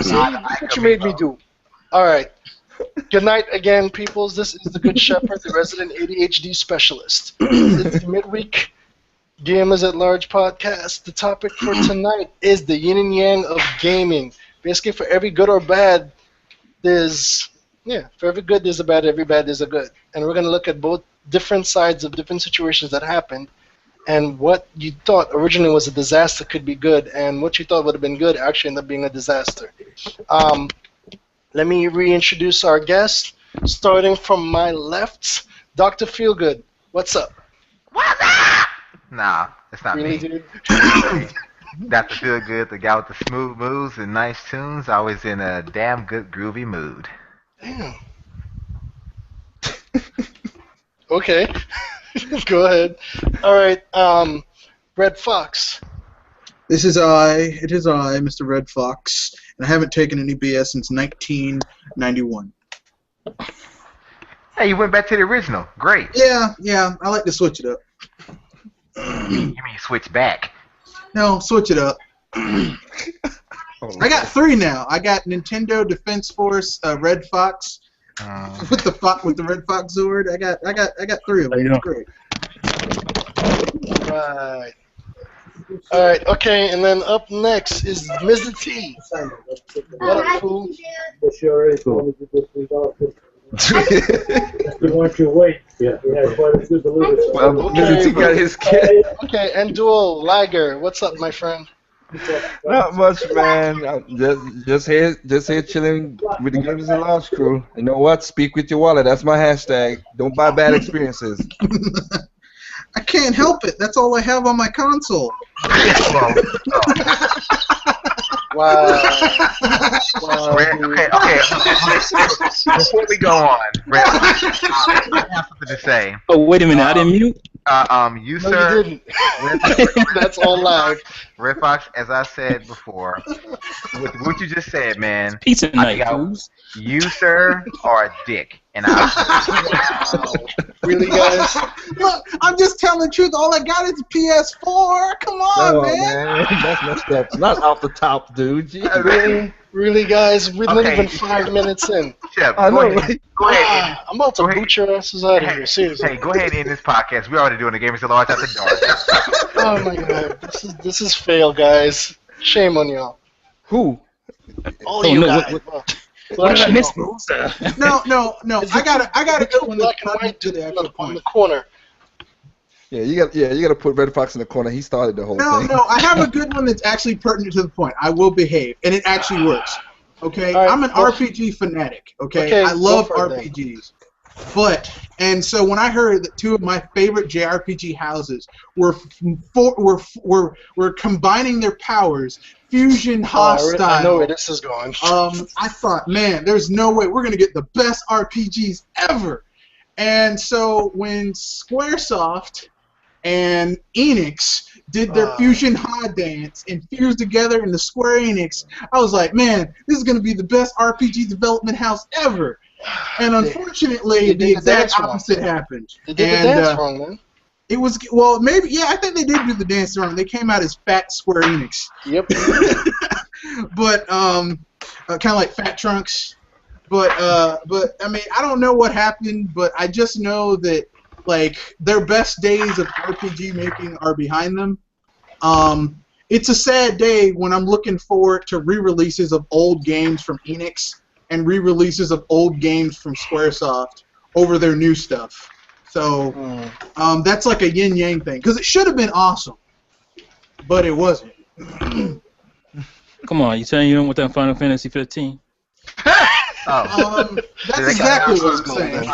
See, that's what you made me do. All right. Good night again, peoples. This is the Good Shepherd, the resident ADHD specialist. It's the Midweek Gamers at Large podcast. The topic for tonight is the yin and yang of gaming. Basically, for every good or bad, for every good there's a bad, every bad there's a good. And we're going to look at both different sides of different situations that happened, and what you thought originally was a disaster could be good, and what you thought would have been good actually ended up being a disaster. Let me reintroduce our guest, starting from my left, Dr. Feelgood. What's up? What's up? Nah, it's not Really, me. dude? Dr. Feelgood, the guy with the smooth moves and nice tunes, always in a damn good groovy mood. Damn. Okay. Go ahead. All right. Red Fox. It is I, Mr. Red Fox, and I haven't taken any BS since 1991. Hey, you went back to the original. Great. Yeah, I like to switch it up. You mean switch back? No, switch it up. I got 3 now. I got Nintendo Defense Force Red Fox with the Red Fox Zord. I got 3 of them. It's great. Right. All right. Okay, and then up next is Mr. T. What up, fool? We want you to wait. Yeah, we had quite a few deliveries. Well, Mr. T got his kid. Okay, and Dual Liger. What's up, my friend? Not much, man. I'm just here chilling with the Gamers and Launch crew. You know what? Speak with your wallet. That's my hashtag. Don't buy bad experiences. I can't help it. That's all I have on my console. Wow. Okay. Before we go on, Red, I have something to say. Oh, wait a minute. I didn't mute? You, No, sir. you didn't. That's all live. Red Fox, as I said before, with what you just said, man, Pizza night, got fools. you, sir, are a dick. And Wow. Really, guys? Look, I'm just telling the truth. All I got is a PS4. Come on, man. That's messed up. Not off the top, dude. Jeez. Really, guys? We're not Okay. even 5 minutes in. Shep, I go know, ahead. right? Go ahead. I'm about to Go ahead. boot your asses out of here. Seriously. Hey, go ahead and end this podcast. We're already doing the Gamers at Large at the door. Oh my god. This is fail, guys. Shame on y'all. Who? All Oh, you no, guys. What did I actually, miss, no. fools? No. I got a good one black that's and white to the actual on the point. corner. Yeah, you got to put Red Fox in the corner. He started the whole thing. No, I have a good one that's actually pertinent to the point. I will behave, and it actually works. Okay, All right, I'm an well- RPG fanatic. Okay, Okay, I love go for it then. RPGs. So when I heard that 2 of my favorite JRPG houses were combining their powers, fusion hostile. I know where this is going. I thought, man, there's no way we're gonna get the best RPGs ever. And so when Squaresoft and Enix did their fusion hard dance and fused together in the Square Enix, I was like, man, this is gonna be the best RPG development house ever. And unfortunately, the exact opposite happened. They did the dance wrong, man. It was I think they did do the dance wrong. They came out as Fat Square Enix. Yep. But kind of like Fat Trunks. But I mean, I don't know what happened, but I just know that like their best days of RPG making are behind them. It's a sad day when I'm looking forward to re-releases of old games from Enix and re-releases of old games from Squaresoft over their new stuff. So that's like a yin yang thing because it should have been awesome, but it wasn't. Come on, you saying you don't want that Final Fantasy 15? That's exactly what I'm saying.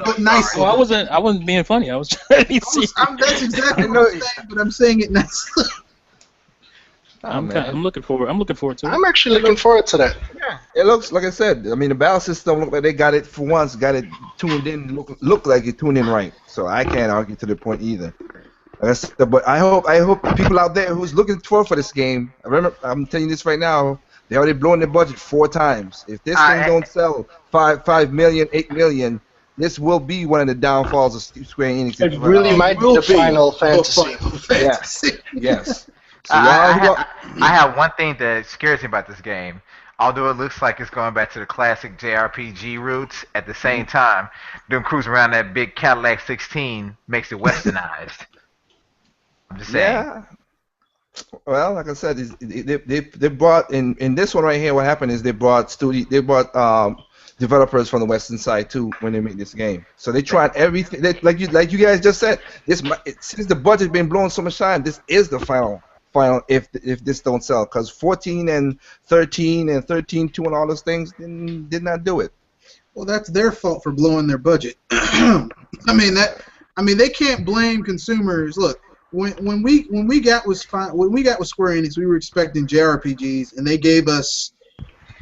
But nicely. Well, I wasn't being funny. I was trying to see. That's exactly what I'm saying, but I'm saying it nicely. I'm looking forward to it. I'm actually looking forward to that. Yeah, it looks like I said. I mean, the battle system look like they got it for once. Got it tuned in. Look like it tuned in right. So I can't argue to the point either. Like I said, but I hope people out there who's looking for this game. Remember, I'm telling you this right now. They already blown their budget 4 times. If this thing don't sell 5 million, 8 million, this will be one of the downfalls of Square Enix. It really might be the Final Fantasy. Yes. So y'all, I have one thing that scares me about this game. Although it looks like it's going back to the classic JRPG roots, at the same time, them cruising around that big Cadillac 16 makes it westernized. I'm just saying. yeah. Well, like I said, they brought in this one right here. What happened is they brought developers from the Western side too when they made this game. So they tried everything. Like you guys just said, since the budget been blowing so much time, this is the final. If this don't sell, because 14 and 13 and 13.2 and all those things did not do it. Well, that's their fault for blowing their budget. I mean they can't blame consumers. Look. When we got with Square Enix, we were expecting JRPGs, and they gave us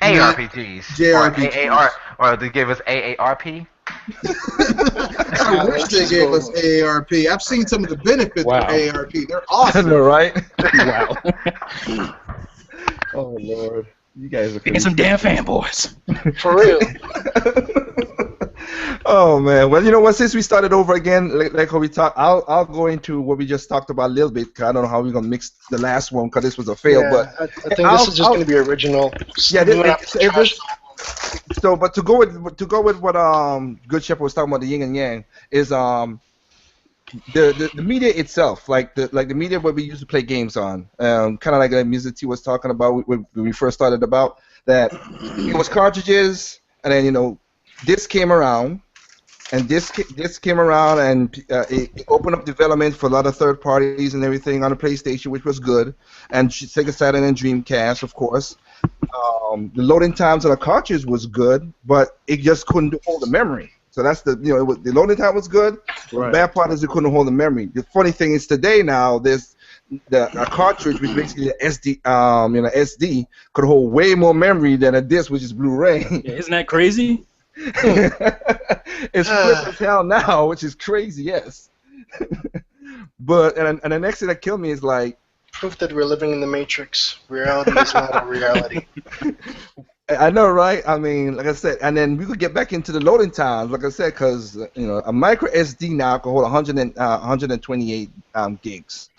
ARPGs. JRPGs. Or they gave us AARP. I wish they gave us AARP. I've seen some of the benefits of AARP. They're awesome. I know, right? Wow. Oh Lord, you guys are Getting some damn fanboys. For real. Oh man, well you know what? Since we started over again, like how we talked, I'll go into what we just talked about a little bit. Cause I don't know how we're gonna mix the last one because this was a fail. Yeah, but I think this is just gonna be original. Yeah, so but to go with what Good Shepherd was talking about, the Yin and Yang is the media itself, like the media where we used to play games on, kind of like Music T was talking about when we first started about that. It was cartridges, and then this came around, and this came around, and it opened up development for a lot of third parties and everything on the PlayStation, which was good, and Sega Saturn and Dreamcast, of course. The loading times on the cartridge was good, but it just couldn't hold the memory. So that's the the loading time was good. Right. The bad part is it couldn't hold the memory. The funny thing is today now there's a cartridge, which basically SD, SD could hold way more memory than a disc, which is Blu-ray. Yeah, isn't that crazy? It's flip as hell now, which is crazy, yes. But and the next thing that killed me is like proof that we're living in the Matrix. Reality is not a reality. I know, right? I mean, like I said, and then we could get back into the loading times, like I said, because a micro SD now can hold 128 gigs.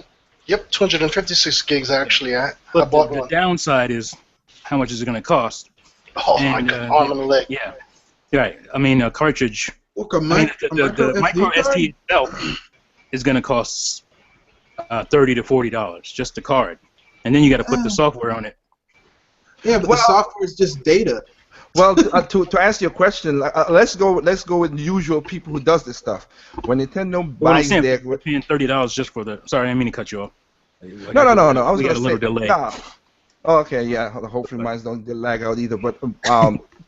Yep, 256 gigs actually. I But bought the one. downside is how much is it going to cost? Oh my god, arm and a leg. Yeah, right. I mean, a cartridge. Look, The micro SD itself is going to cost $30 to $40 just the card, and then you got to put the software on it. Yeah, but the software is just data. Well, to answer your question, let's go with the usual people who does this stuff. When Nintendo buys their, we're paying $30 just for the. Sorry, I didn't mean to cut you off. No. I was we going got a to little say. delay. Nah. Oh, okay, yeah. Hopefully, mine don't lag out either. But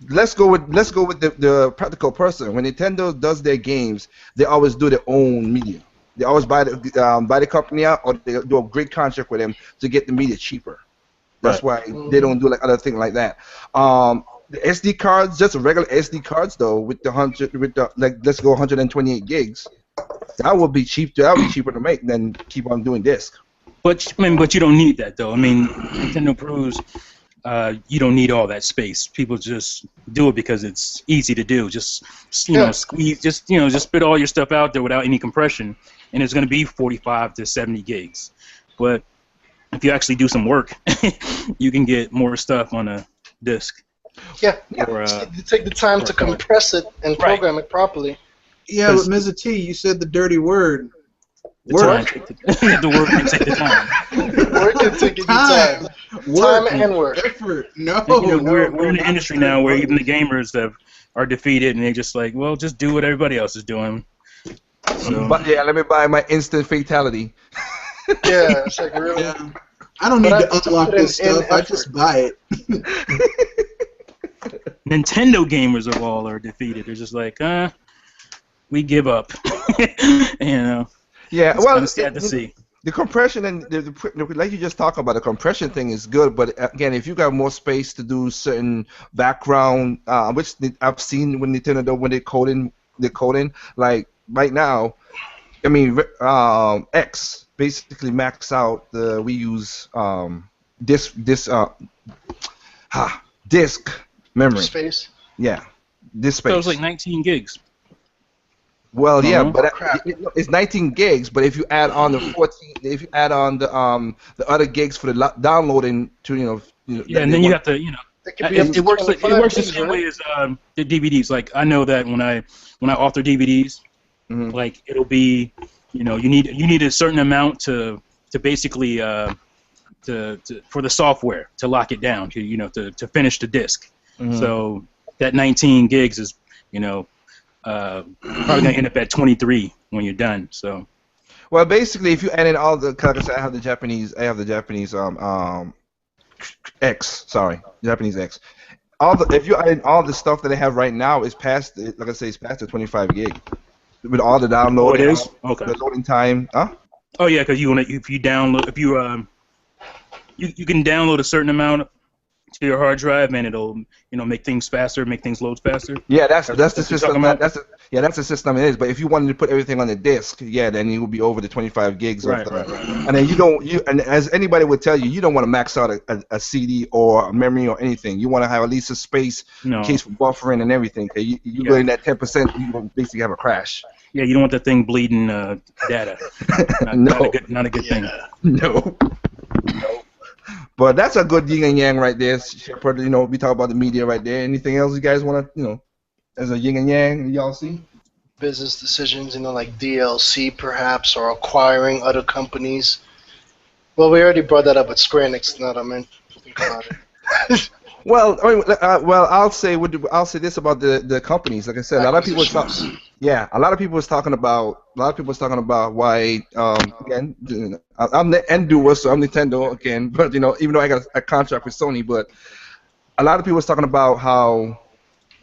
let's go with the practical person. When Nintendo does their games, they always do their own media. They always buy the company out, or they do a great contract with them to get the media cheaper. That's why they don't do like other things like that. The SD cards, just regular SD cards though, with let's go 128 gigs. That would be cheap. That would be cheaper to make than keep on doing disc. But you don't need that though. I mean, Nintendo Pros, you don't need all that space. People just do it because it's easy to do. Just squeeze, just spit all your stuff out there without any compression, and it's going to be 45 to 70 gigs. But if you actually do some work, you can get more stuff on a disc. Yeah. Or, you take the time to compress it and program it properly. Yeah, but Ms. T, you said the dirty word. The work can take the time. Work can take the time. Time and work. Effort. No, we're in an industry now where even the gamers are defeated, and they just like, well, just do what everybody else is doing. So. But yeah, let me buy my instant fatality. Yeah, it's like really. Yeah. I don't need to unlock this stuff. I just buy it. Nintendo gamers of all are defeated. They're just like, we give up. Yeah, it's well, kind of sad to see. The compression and like you just talked about, the compression thing is good, but again, if you got more space to do certain background, which I've seen when Nintendo when they're coding, like right now, I mean, X basically max out the we use disk memory Space. Yeah, disk space. So it was like 19 gigs. Well, yeah, but Crap. it's 19 gigs. But if you add on the 14, if you add on the other gigs for the downloading to Yeah, and they then you want. have to It could be up it to works 25 the gigs, same right? way as the DVDs. Like I know that when I author DVDs, Mhm. like it'll be you need a certain amount to basically to for the software to lock it down to finish the disc. Mhm. So that 19 gigs is probably gonna end up at 23 when you're done. So Well, basically, if you add in all the, like I said, I have the Japanese X, sorry, Japanese X. If you add in all the stuff that they have right now, is past, like I say, it's past the 25 gig with all the oh, download it and is all okay. the loading time. Huh? Oh yeah, because if you download you can download a certain amount to your hard drive and it'll make things faster, make things load faster. Yeah, that's That's the what you're system. talking about? That's the system it is. But if you wanted to put everything on the disk, yeah, then it would be over the 25 gigs Right, of the. right, right. And then and as anybody would tell you, you don't want to max out a CD or a memory or anything. You want to have at least a space No. in case for buffering and everything. 'Cause you go in that 10%, you will basically have a crash. Yeah, you don't want that thing bleeding data. Not a good thing. No. But that's a good yin and yang right there, Shepherd. We talk about the media right there. Anything else you guys want to, as a yin and yang, y'all see? Business decisions, like DLC perhaps, or acquiring other companies. Well, we already brought that up with Square Enix. Now that I meant to think about it. Well, I'll say this about the companies. Like I said, a lot of people was talking about why again, I'm the end doer, so I'm Nintendo again. But even though I got a contract with Sony, but a lot of people was talking about how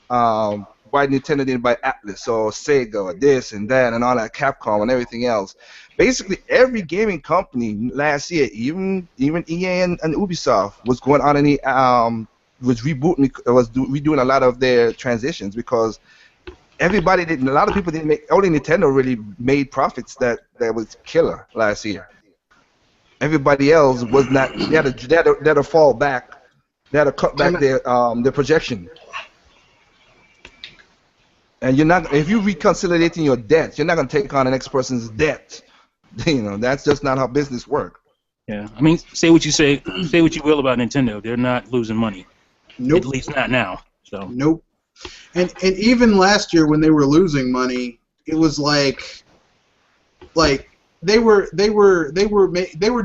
why Nintendo didn't buy Atlas or Sega or this and that and all that, Capcom and everything else. Basically, every gaming company last year, even EA and Ubisoft, was going on was redoing a lot of their transitions because a lot of people didn't make, only Nintendo really made profits that was killer last year. Everybody else was not, they had to fall back, they had to cut back their projection. And if you're reconsolidating your debt, you're not going to take on the next person's debt. That's just not how business works. Yeah, I mean, say what you will about Nintendo, they're not losing money. Nope. At least not now. So. Nope. And even last year when they were losing money, it was like they were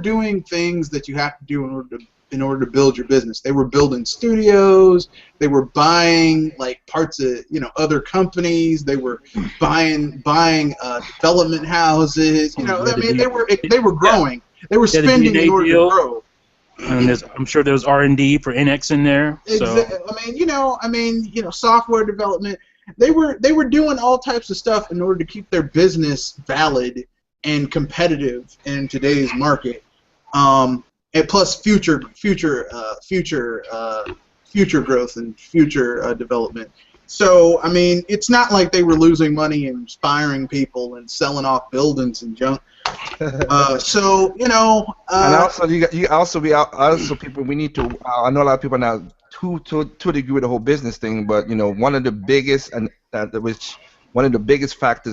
doing things that you have to do in order to build your business. They were building studios. They were buying parts of other companies. They were buying development houses. They were growing. They were spending in order to grow. And I'm sure there's R&D for NX in there. So. I mean, software development. They were doing all types of stuff in order to keep their business valid and competitive in today's market. And plus future growth and future development. So I mean, it's not like they were losing money and firing people and selling off buildings and junk. And also, people, we need to. I know a lot of people are now to a degree with the whole business thing, but one of the biggest factors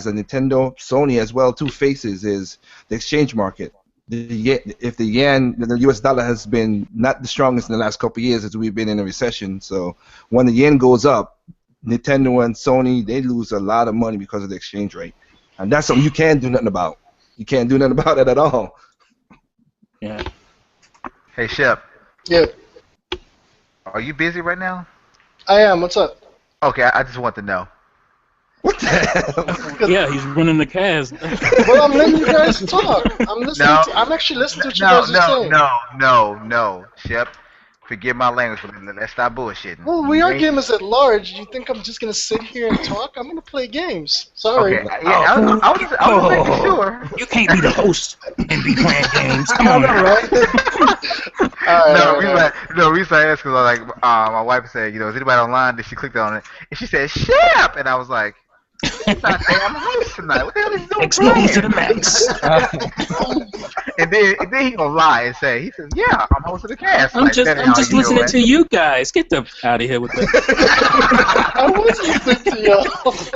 that Nintendo, Sony as well too faces is the exchange market. If the yen, the U.S. dollar has been not the strongest in the last couple of years as we've been in a recession. So when the yen goes up, Nintendo and Sony, they lose a lot of money because of the exchange rate, and that's something you can't do nothing about. You can't do nothing about it at all. Yeah. Hey, Shep. Yeah, Are you busy right now? I am. What's up? Okay, I just want to know. What the hell? Yeah, he's running the cast. Well, I'm letting you guys talk. I'm actually listening to what you guys are saying. No, Shep. Forgive my language, but let's stop bullshitting. Well, we are gamers at large. You think I'm just gonna sit here and talk? I'm gonna play games. Sorry. Okay, yeah, I was making sure. You can't be the host and be playing games. Come I on, know, now. right? The reason I asked because my wife said, is anybody online? And she clicked on it, and she said, "Shep," and I was like, He's not saying I'm a host tonight. What the hell is he doing? Exposed to the max. And then he gonna lie and say, he says, yeah, I'm host of the cast. I'm Like, just that ain't how you listening do it. to you guys. Get the out of here with that. I was listening to y'all.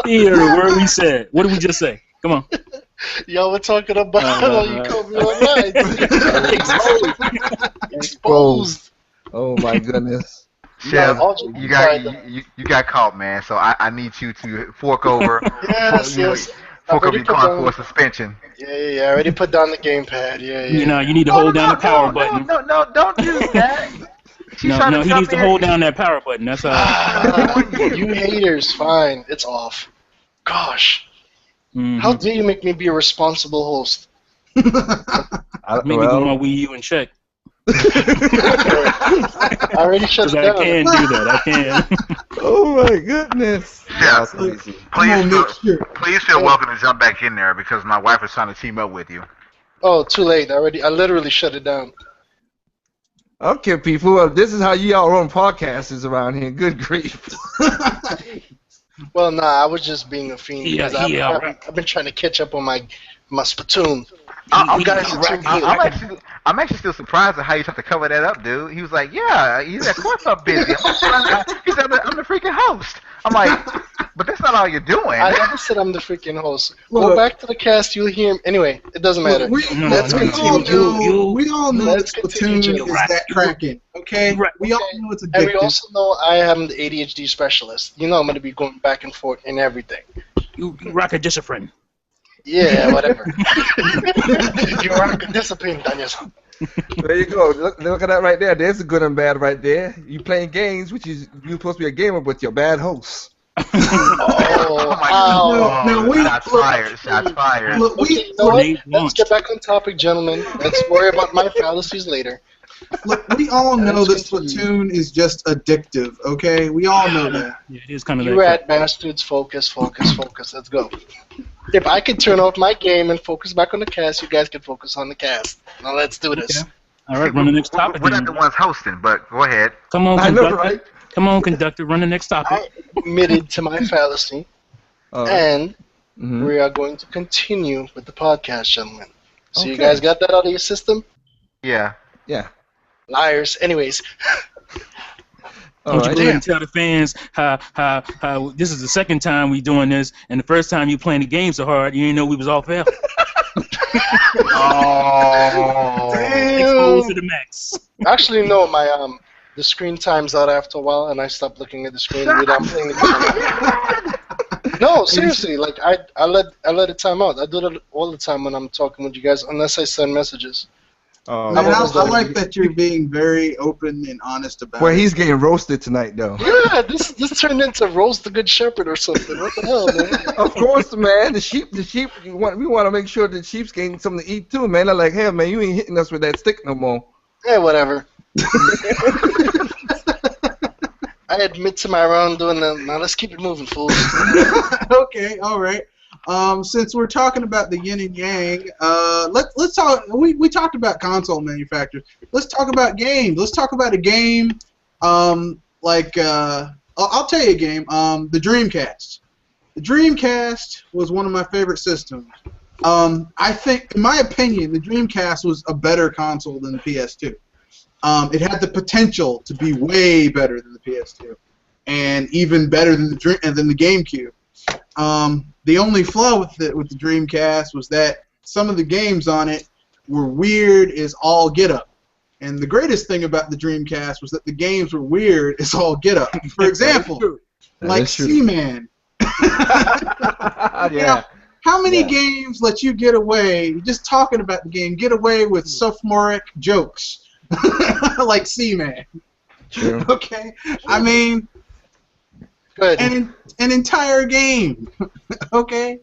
You heard a word we said. What did we just say? Come on. Y'all were talking about you caught me online. Exposed. Oh my goodness. Chef, all you got caught, man. So I need you to fork over. Yes, yes. Fork over Already your put cause down- for suspension. Yeah. I already put down the gamepad. Yeah. You know, you need to hold down the power button. No, don't do that. She's No, trying he jump needs to in. hold down that power button. That's You haters, fine. It's off. Gosh. How dare you make me be a responsible host? Maybe do my Wii U and check. I already shut it I down. can do that. I can. Oh my goodness. Yeah. That's crazy. Please feel welcome to jump back in there because my wife is trying to team up with you. Oh, too late. I literally shut it down. Okay, people. Well, this is how y'all run podcasts around here. Good grief. Well, nah, I was just being a fiend because Yeah. I've been trying to catch up on my Splatoon. I'm actually still surprised at how you tried to cover that up, dude. He was like, yeah, of course I'm busy. He said, I'm the freaking host. I'm like, but that's not all you're doing. I never said I'm the freaking host. Go back to the cast, you'll hear him. Anyway, it doesn't matter. We all know that Splatoon is that cracking, okay? Right. We all know it's And we addictive. also know I am the ADHD specialist. You know I'm going to be going back and forth in everything. You rock a discipline. Yeah, whatever. You rock a discipline, Daniel-san. There you go. Look at that right there. There's the good and bad right there. You playing games, which is you're supposed to be a gamer, but you're a bad host. Oh my God. No, Shots fired. Look, Okay, you know what? Let's get back on topic, gentlemen. Let's worry about my fallacies later. Look, we all know that Splatoon is just addictive, okay? We all know that. Yeah, it is kind of You rat bastards, focus. Let's go. If I can turn off my game and focus back on the cast, you guys can focus on the cast. Now let's do this. Okay. All right, run the next topic. We're not the ones hosting, but go ahead. Come on, I know, conductor. right? Come on, conductor. Run the next topic. I admitted to my fallacy, and we are going to continue with the podcast, gentlemen. So you guys got that out of your system? Yeah. Yeah. Liars. Anyways. Don't you go ahead and tell the fans how this is the second time we doing this, and the first time you playing the game so hard, you didn't know we was off air. Oh. Exposed to the max. Actually, no. My the screen times out after a while, and I stopped looking at the screen. I'm playing the game. No, seriously. Like I let it time out. I do that all the time when I'm talking with you guys, unless I send messages. Man, I like that you're being very open and honest about it. Well, he's getting roasted tonight, though. Yeah, this turned into roast the Good Shepherd or something. What the hell, man? Of course, man. The sheep. We want to make sure the sheep's getting something to eat too, man. They're like, hey, man, you ain't hitting us with that stick no more. Yeah, whatever. I admit to my wrongdoing. Now let's keep it moving, fools. Okay, all right. Since we're talking about the yin and yang, let's talk. We talked about console manufacturers. Let's talk about games. Let's talk about a game. I'll tell you a game. The Dreamcast. The Dreamcast was one of my favorite systems. I think, in my opinion, the Dreamcast was a better console than the PS2. It had the potential to be way better than the PS2, and even better than the GameCube. The only flaw with the Dreamcast was that some of the games on it were weird as all get up. And the greatest thing about the Dreamcast was that the games were weird as all get up. For example, like Seaman. Yeah. You know, how many games let you get away, just talking about the game, get away with sophomoric jokes like Seaman? True. Okay? I mean, Good. an entire game. Okay?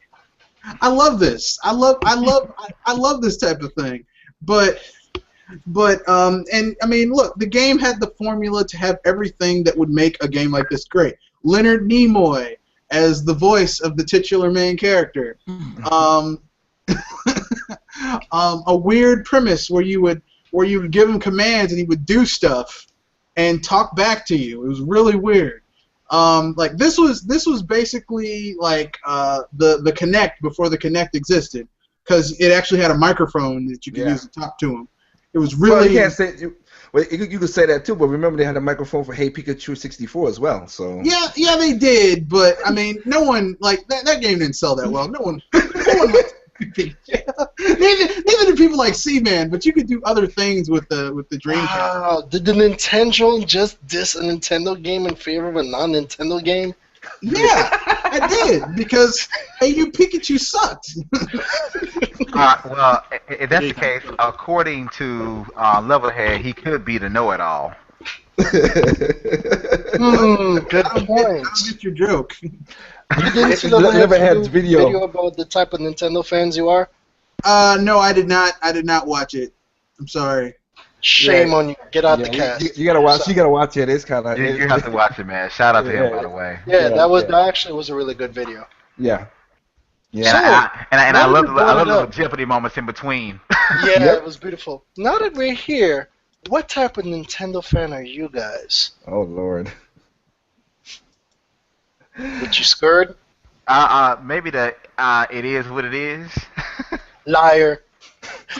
I love this. I love this type of thing. But I mean, look, the game had the formula to have everything that would make a game like this great. Leonard Nimoy as the voice of the titular main character. A weird premise where you would give him commands and he would do stuff and talk back to you. It was really weird. Like this was basically like the Kinect before the Kinect existed, because it actually had a microphone that you could use to talk to him. It was really. Well, you can't say. Well, you could say that too, but remember they had a microphone for Hey Pikachu 64 as well. So Yeah, they did, but I mean, no one like that game didn't sell that well. No one likes Pikachu. Neither did people like Seaman, but you could do other things with the Dreamcast. Wow, did the Nintendo just diss a Nintendo game in favor of a non-Nintendo game? Yeah, I did, because Hey You Pikachu sucked. Well, if that's the case, according to Levelhead, he could be the know-it-all. Good I point. don't get your joke. You didn't see Levelhead's video about the type of Nintendo fans you are? No, I did not. I did not watch it. I'm sorry. Shame on you. Get out the cast. You gotta watch. You gotta watch it. It's kind of. You have to watch it, man. Shout out to him, by the way. Yeah, that actually was a really good video. Yeah. Yeah. And I love the little up. Jeopardy moments in between. Yeah, it was beautiful. Now that we're here, what type of Nintendo fan are you guys? Oh Lord. Would you scared? Maybe the it is what it is. Liar.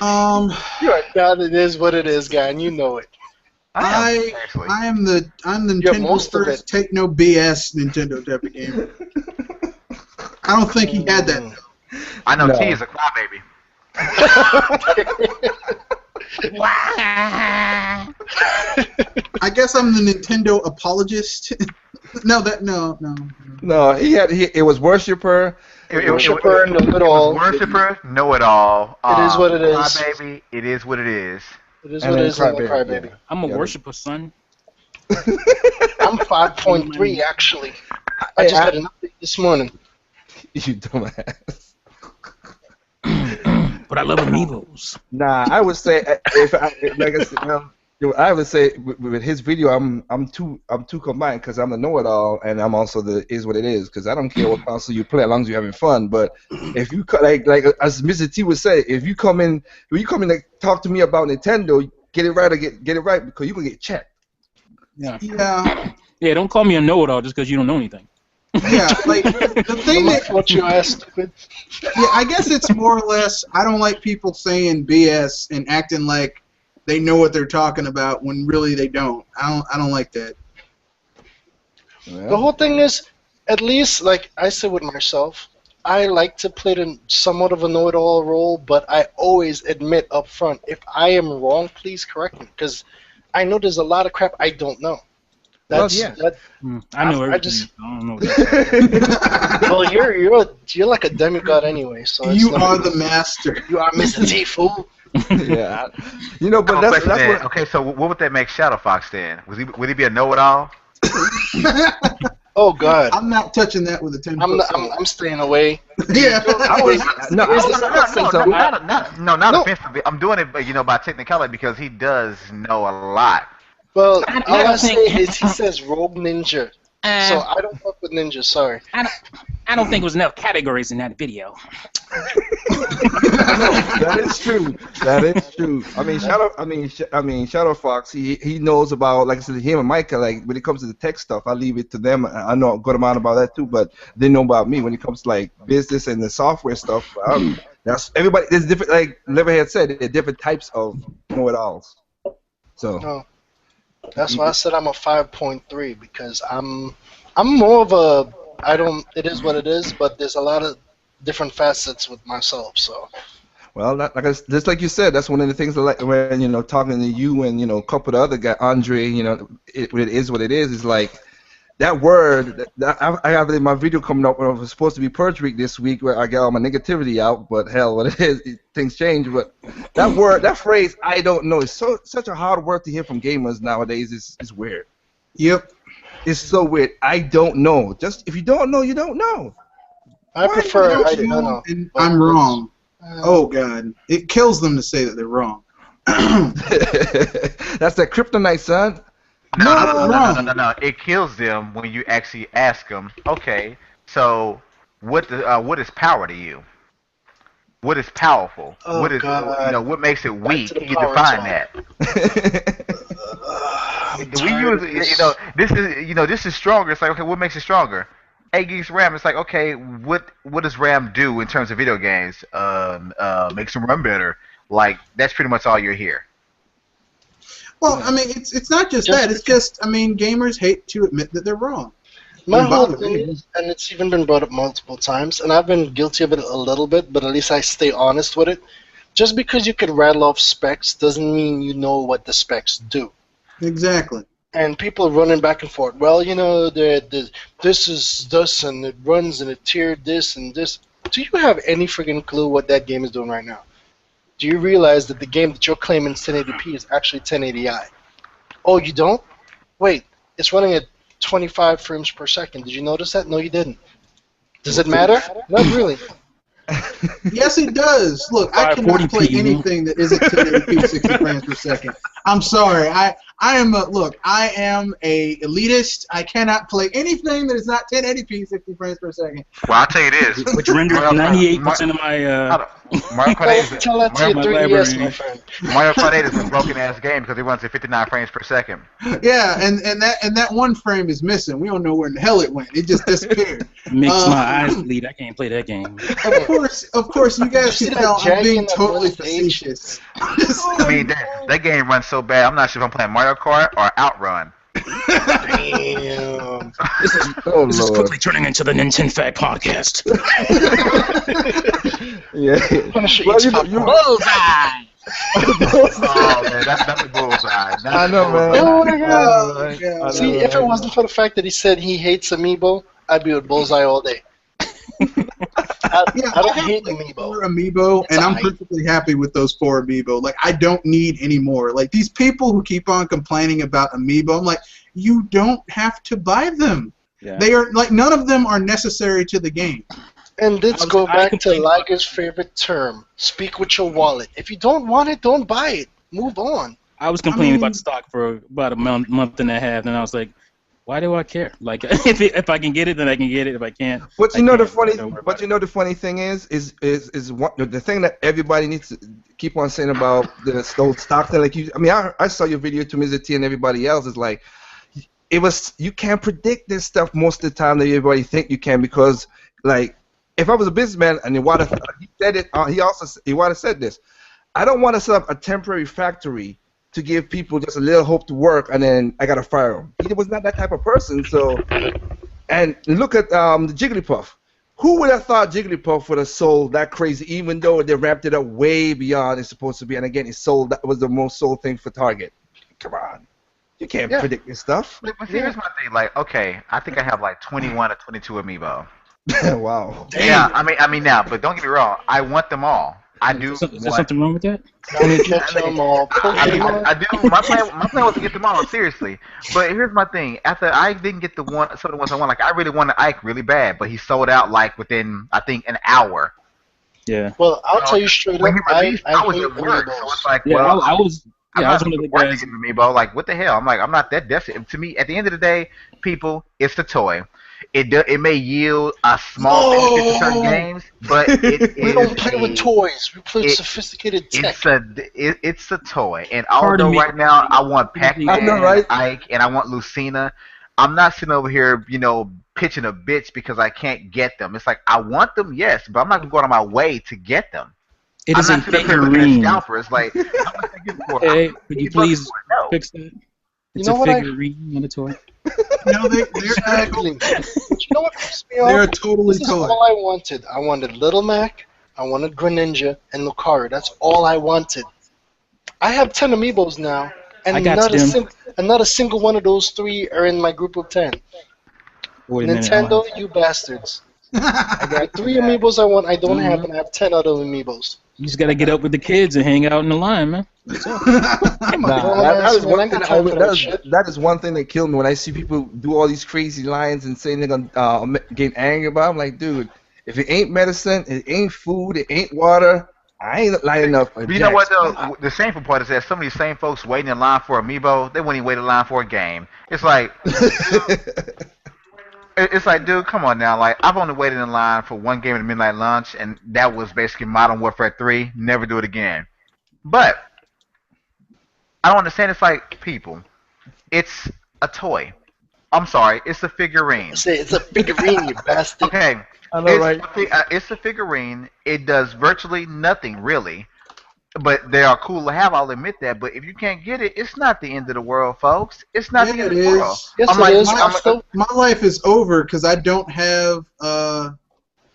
You're a god. It is what it is, guy, and you know it. I'm the Nintendo first take no BS Nintendo type of game. I don't think he had that. I know T is a crybaby. I guess I'm the Nintendo apologist. No. No, it was Worshipper. Worshipper, know-it-all. Worshipper, know-it-all. It is what it is. Crybaby, it is what it is. It is what it is, I'm a crybaby. Yeah. I'm a worshiper, son. I'm 5.3, actually. I just had an update this morning. You dumbass. But I love amiibos. Nah, I would say I would say with his video, I'm too combined because I'm the know-it-all and I'm also the is what it is because I don't care what console you play as long as you're having fun. But if you like as Mr. T would say, if you come in to talk to me about Nintendo, get it right or get it right because you're gonna get checked. Yeah. Yeah. Don't call me a know-it-all just because you don't know anything. Yeah, like the thing that what you asked, stupid. Yeah, I guess it's more or less. I don't like people saying BS and acting like they know what they're talking about when really they don't. I don't like that. Well, The whole thing is, at least, like I said with myself, I like to play the somewhat of a know-it-all role, but I always admit up front, if I am wrong, please correct me, because I know there's a lot of crap I don't know. That's well, that. I know everything. I just, I don't know what that's well, you're like a demigod anyway, so it's You not- are the master. You are Mr. T, fool. yeah, but that's what. Okay, so what would that make Shadow Fox then? Would he be a know-it-all? Oh God, I'm not touching that with a 10-foot I'm staying away. Yeah. Not offensive. I'm doing it, by technicality because he does know a lot. Well, I all I don't say think- is he says rogue ninja, so I don't fuck with ninjas. Sorry. I don't think there was enough categories in that video. That is true. That is true. I mean, Shadow Fox. He knows about, like I said, him and Micah. Like when it comes to the tech stuff, I leave it to them. I know a good amount about that too, but they know about me when it comes to like business and the software stuff. That's everybody. There's different. Like Leverhead said, there are different types of know-it-alls. So. No. That's why I said I'm a 5.3 because I'm more of a it is what it is, but there's a lot of different facets with myself. So. Well, just like you said, that's one of the things that, like, when talking to you and a couple of the other guys, Andre, it is what it is. Is like that word. I have it in my video coming up when I was supposed to be Purge Week this week, where I get all my negativity out. But hell, what it is, things change. But that word, that phrase, I don't know, is such a hard word to hear from gamers nowadays. It's weird. Yep. It's so weird. I don't know. Just if you don't know, you don't know. I prefer I don't know, know. and I'm wrong. Oh God, it kills them to say that they're wrong. That's that kryptonite, son. No. It kills them when you actually ask them. Okay, so what is power to you? What is powerful? Oh, God. What makes it weak? to the Can you power define talk. that? The Wii U is, this is stronger. It's like, okay, what makes it stronger? 8 gigs RAM. It's like, okay, what does RAM do in terms of video games? Makes them run better. Like, that's pretty much all you're here. Well, I mean, it's not just that. It's just, I mean, gamers hate to admit that they're wrong. My whole thing is, and it's even been brought up multiple times, and I've been guilty of it a little bit, but at least I stay honest with it. Just because you could rattle off specs doesn't mean you know what the specs do. Exactly. And people are running back and forth. Well, this is this, and it runs, and it tiered this and this. Do you have any friggin' clue what that game is doing right now? Do you realize that the game that you're claiming is 1080p is actually 1080i? Oh, you don't? Wait, it's running at 25 frames per second. Did you notice that? No, you didn't. Does it matter? Not really. Yes, it does. Look, I cannot play anything that isn't 1080p 60 frames per second. I'm sorry. I am a elitist. I cannot play anything that is not 1080p 60 frames per second. Well, I'll tell you this. Which renders 98% of my Mario Kart 8 Tell that to your 3DS, my friend. Mario Kart 8 is a broken ass game because it runs at 59 frames per second. Yeah, and that one frame is missing. We don't know where in the hell it went. It just disappeared. Makes my eyes bleed. I can't play that game. Of course, you guys can tell I'm being totally facetious. I mean, that game runs so bad. I'm not sure if I'm playing Mario Kart or Outrun. Damn. This is quickly turning into the Nintendo Fact Podcast. Yeah. Bullseye! Oh man, that's a bullseye. I know, man. Oh my God. See, if it wasn't for the fact that he said he hates Amiibo, I'd be with Bullseye all day. I don't hate Amiibo. 4 Amiibo, and I'm perfectly happy with those 4 Amiibo. Like, I don't need any more. Like, these people who keep on complaining about Amiibo, I'm like, you don't have to buy them. Yeah. They are, like, none of them are necessary to the game. And let's go back to Liger's favorite term. Speak with your wallet. If you don't want it, don't buy it. Move on. I was complaining about stock for about a month and a half, and I was like, why do I care? Like, if I can get it, then I can get it. If I can't, but you know the funny thing is what the thing that everybody needs to keep on saying about the stock thing. Like I saw your video to Mr. T and everybody else is like, you can't predict this stuff most of the time that everybody think you can, because like if I was a businessman and he said it, he would have said this. I don't want to set up a temporary factory to give people just a little hope to work, and then I gotta fire him. He was not that type of person. So, and look at the Jigglypuff. Who would have thought Jigglypuff would have sold that crazy, even though they ramped it up way beyond it's supposed to be? And again, that was the most sold thing for Target. Come on, you can't predict this stuff. But here's my thing. Like, okay, I think I have like 21 or 22 Amiibo. Wow. Damn. Yeah, I mean now, but don't get me wrong. I want them all. I do. Is there something wrong with that? I do. My plan was to get them all, seriously. But here's my thing. After I didn't get some of the ones I want, like I really wanted Ike really bad, but he sold out like within, I think, an hour. Yeah. Well, I'll tell you straight up, I was at work, so it's like, I was one of the guys. To Amiibo. Like, what the hell? I'm like, I'm not that desperate. To me, at the end of the day, people, it's the toy. It may yield a small benefit to certain games, but we don't play with toys. We play with sophisticated tech. It's a toy, and although right now I want Pac-Man, Ike, and I want Lucina, I'm not sitting over here, pitching a bitch because I can't get them. It's like I want them, yes, but I'm not gonna go out of my way to get them. It is a figurine. It's like, hey, could you please fix that? It's a figurine on a toy. No, they're exactly. You know what pisses me off? They're totally This is all I wanted. I wanted Little Mac, I wanted Greninja, and Lucario. That's all I wanted. I have 10 Amiibos now, and not a single one of those 3 are in my group of 10. Nintendo, you bastards. I got 3 Amiibos I want, I don't have, and I have 10 other Amiibos. You just gotta get up with the kids and hang out in the line, man. That is one thing that killed me when I see people do all these crazy lines and saying they're gonna get angry about it. I'm like, dude, if it ain't medicine, it ain't food, it ain't water, I ain't lining up. You know what though? The shameful part is that some of these same folks waiting in line for Amiibo, they wouldn't even wait in line for a game. It's like. It's like, dude, come on now. Like, I've only waited in line for one game at midnight lunch, and that was basically Modern Warfare 3. Never do it again. But I don't understand. It's like, people, It's a toy. I'm sorry, it's a figurine. Say it's a figurine, you bastard. Okay, I know, right? it's a figurine. It does virtually nothing really, but they are cool to have. I'll admit that. But if you can't get it, it's not the end of the world, folks. It's not Yeah, the end it of the world. is. Yes, I'm it like, is. My life is over because I don't have I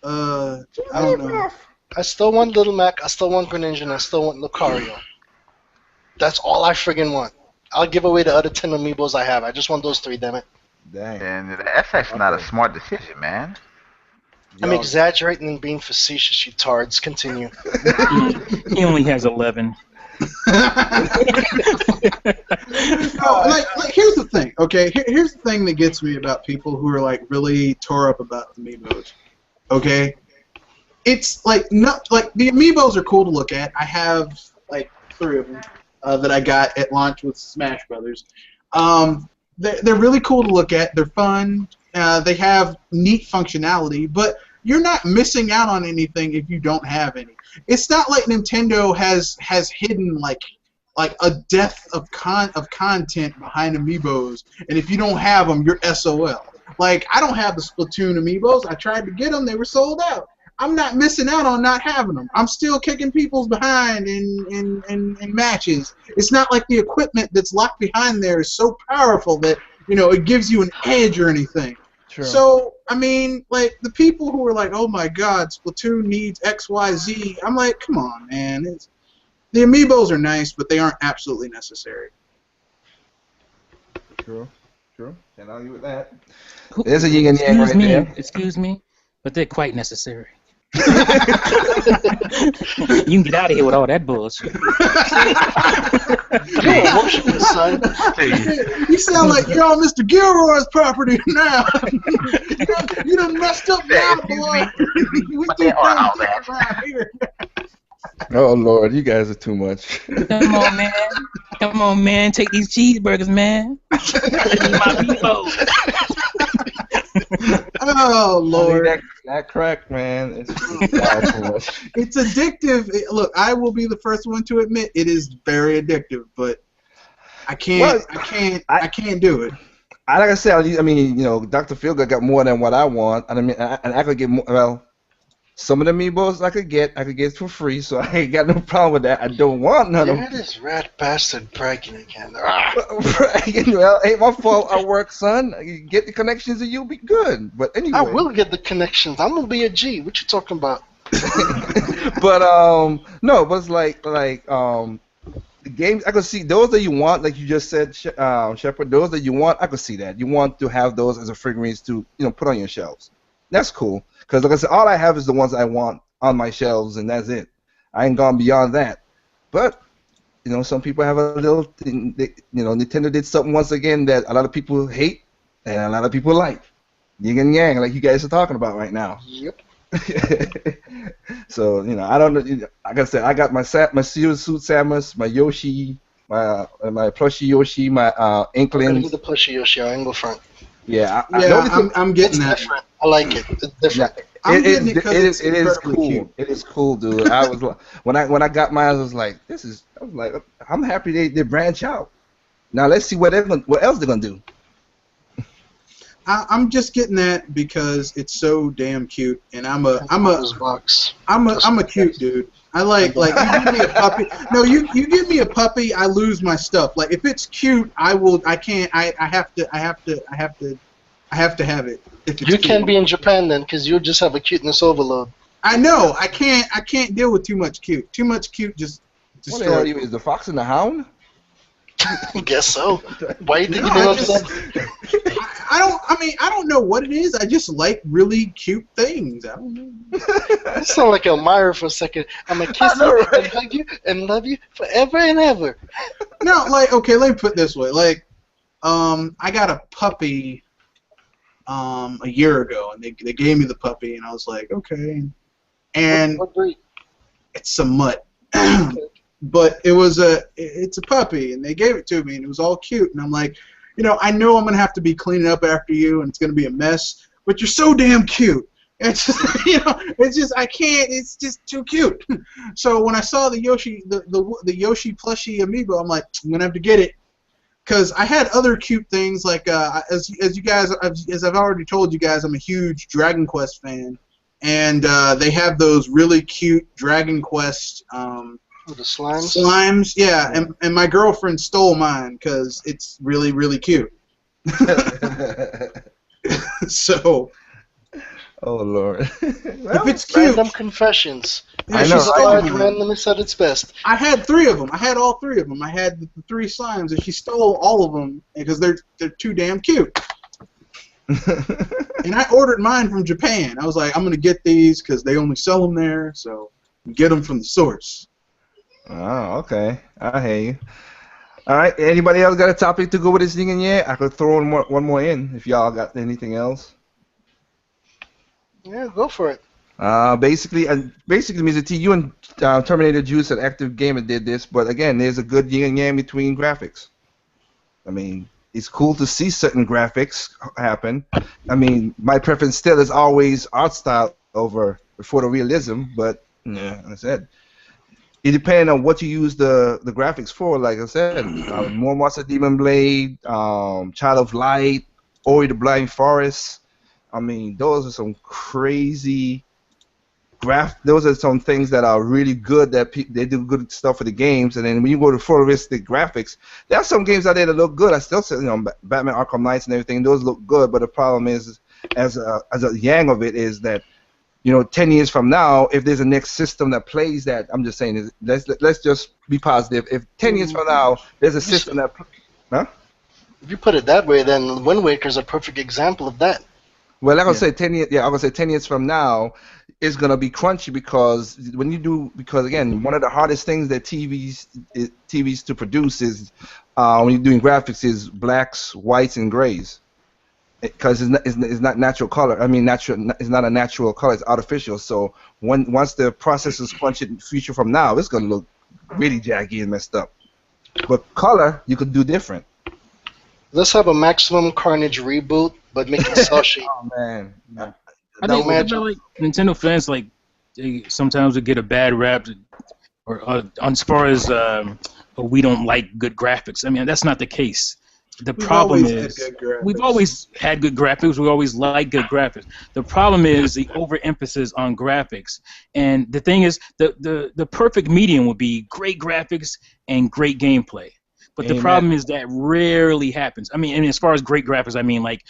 don't know. I still want Little Mac, I still want Greninja, and I still want Lucario. That's all I friggin' want. I'll give away the other 10 amiibos I have. I just want those 3, damn it. Dang. and that's actually not a smart decision, man. I'm Yo, exaggerating and being facetious, you tards. Continue. He only has 11. Like here's the thing, okay? Here's the thing that gets me about people who are like really tore up about the amiibos. Okay, it's like not like the amiibos are cool to look at. I have like 3 of them that I got at launch with Smash Brothers. They're really cool to look at. They're fun. They have neat functionality, but you're not missing out on anything if you don't have any. It's not like Nintendo has hidden like a death of content behind amiibos, and if you don't have them, you're SOL. Like, I don't have the Splatoon amiibos. I tried to get them. They were sold out. I'm not missing out on not having them. I'm still kicking people's behind in matches. It's not like the equipment that's locked behind there is so powerful that, you know, it gives you an edge or anything. True. So, I mean, like, the people who are like, oh my god, Splatoon needs XYZ, I'm like, come on, man. The amiibos are nice, but they aren't absolutely necessary. True. Can't argue with that. There's a yin and yang right there. Excuse me, but they're quite necessary. You can get out of here with all that bullshit. You're emotional, son. You sound like you're on Mr. Gilroy's property now. you done messed up now, boy. We do all things around here. Oh Lord, you guys are too much. Come on, man. Take these cheeseburgers, man. I need my meatloaf. Oh Lord, that crack, man. It's too much. it's addictive. Look, I will be the first one to admit it is very addictive, but I can't do it. Like I said, I mean, you know, Dr. Feelgood got more than what I want. And I mean, and I could get more. Well, some of the amiibos I could get for free, so I ain't got no problem with that. I don't want none of them. This rat bastard bragging again. Well, ain't my fault. I work, son. You get the connections and you'll be good. But anyway, I will get the connections. I'm gonna be a G. What you talking about? But no, but it's like the games I could see those that you want, like you just said, Shepherd. Those that you want, I could see that you want to have those as a figurines to put on your shelves. That's cool. Because like I said, all I have is the ones I want on my shelves, and that's it. I ain't gone beyond that. But some people have a little thing. Nintendo did something once again that a lot of people hate and a lot of people like. Yin and Yang, like you guys are talking about right now. Yep. So I don't know. Like I said, I got my Seal Suit Samus, my Yoshi, my plushie Yoshi, my Inkling. I'm gonna get the plushie Yoshi. I ain't go front. Yeah, I'm getting that. Different. I like it. It's different. I'm getting it because it is cool. Cute. It is cool, dude. I was when I got mine, I was like, I'm happy they branch out. Now let's see what else they're gonna do. I'm just getting that because it's so damn cute, and I'm a cute dude. I like you give me a puppy. No, you give me a puppy, I lose my stuff. Like if it's cute, I have to have it. If it's you cute. can't be in Japan then, because you'll just have a cuteness overload. I know. I can't deal with too much cute. Too much cute just What destroys. are you? Is the Fox and the Hound? Guess so. Why you think No, you know that? I don't know what it is. I just like really cute things. I don't know. You sound like Elmira for a second. I'm gonna kiss you and hug you and love you forever and ever. No, like okay, let me put it this way. Like, I got a puppy a year ago, and they gave me the puppy, and I was like, okay. And What breed? it's a mutt. But it's a puppy, and they gave it to me, and it was all cute, and I'm like, I know I'm gonna have to be cleaning up after you, and it's gonna be a mess, but you're so damn cute. It's just, I can't. It's just too cute. So when I saw the Yoshi, the Yoshi plushie amiibo, I'm like, I'm gonna have to get it, because I had other cute things like as you guys as I've already told you guys, I'm a huge Dragon Quest fan, and they have those really cute Dragon Quest The slimes. slimes. Yeah, and my girlfriend stole mine because it's really really cute. So. Oh Lord. If it's cute. Random confessions. Yeah, I she know. stole God mine. randomly said it's best. I had 3 of them. I had all 3 of them. I had the 3 slimes, and she stole all of them because they're too damn cute. And I ordered mine from Japan. I was like, I'm gonna get these because they only sell them there, so you get them from the source. Oh, okay. I hear you. All right. Anybody else got a topic to go with this thing in yet? I could throw one more in if y'all got anything else. Yeah, go for it. Basically, Mr. T, you and Terminator Juice and Active Gamer did this, but again, there's a good yin and yang between graphics. I mean, it's cool to see certain graphics happen. I mean, my preference still is always art style over photorealism, but yeah, like I said, it depends on what you use the graphics for. Like I said, More Monster Demon Blade, Child of Light, Ori the Blind Forest. I mean, those are some crazy those are some things that are really good that they do good stuff for the games. And then when you go to photorealistic graphics, there are some games out there that look good. I still say, Batman Arkham Knights and everything, those look good. But the problem is, as a yang of it, is that 10 years from now, if there's a next system that plays that, I'm just saying, let's just be positive. If 10 years from now there's a system that, If you put it that way, then Wind Waker's a perfect example of that. Well, like I say 10 years. Yeah, I'm gonna say 10 years from now, it's gonna be crunchy because again, one of the hardest things that TVs to produce is when you're doing graphics is blacks, whites, and grays, because it's not natural color. I mean, it's not a natural color. It's artificial. So once the process is crunched in the future from now, it's gonna look really jaggy and messed up. But color, you could do different. Let's have a Maximum Carnage reboot, but make it cel shaded. Oh man. I think like Nintendo fans they sometimes would get a bad rap, or as far as we don't like good graphics. I mean, that's not the case. The problem is we've always had good graphics. We always like good graphics. The problem is the overemphasis on graphics. And the thing is, the perfect medium would be great graphics and great gameplay. But the problem is that rarely happens. I mean, and as far as great graphics, I mean like,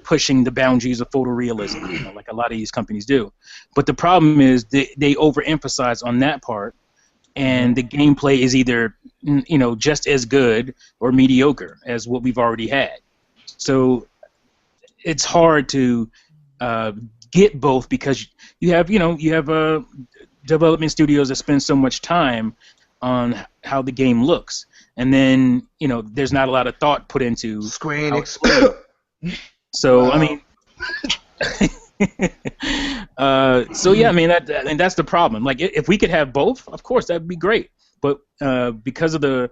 pushing the boundaries of photorealism, like a lot of these companies do. But the problem is they overemphasize on that part, and the gameplay is either just as good or mediocre as what we've already had. So it's hard to get both because you have development studios that spend so much time on how the game looks. And then, there's not a lot of thought put into Screen. So, I mean, so yeah, I mean, that's the problem. Like, if we could have both, of course, that'd be great. But because of the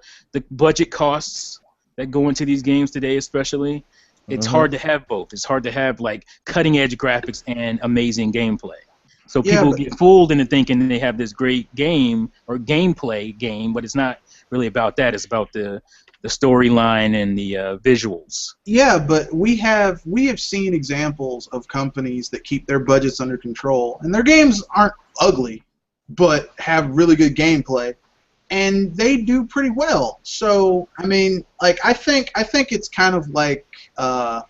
budget costs that go into these games today, especially, it's hard to have both. It's hard to have, like, cutting-edge graphics and amazing gameplay. So people get fooled into thinking they have this great game or gameplay game, but it's not really about that. It's about the storyline and the visuals. Yeah, but we have seen examples of companies that keep their budgets under control, and their games aren't ugly, but have really good gameplay, and they do pretty well. So I mean, like I think it's kind of like kind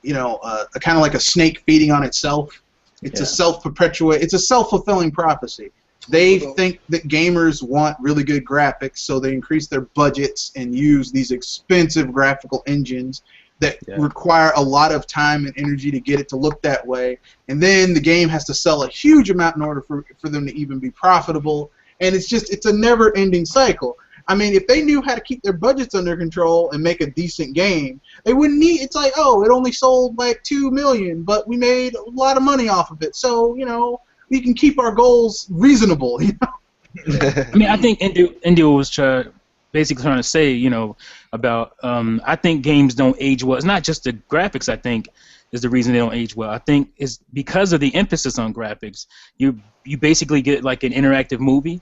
of like a snake feeding on itself. It's a it's a self-fulfilling prophecy. They think that gamers want really good graphics, so they increase their budgets and use these expensive graphical engines that require a lot of time and energy to get it to look that way. And then the game has to sell a huge amount in order for them to even be profitable. And it's a never-ending cycle. I mean, if they knew how to keep their budgets under control and make a decent game, they wouldn't need. It's like, oh, it only sold like 2 million, but we made a lot of money off of it. So we can keep our goals reasonable. I mean, I think Indio was basically trying to say, about I think games don't age well. It's not just the graphics. I think is the reason they don't age well. I think it's because of the emphasis on graphics. You basically get like an interactive movie.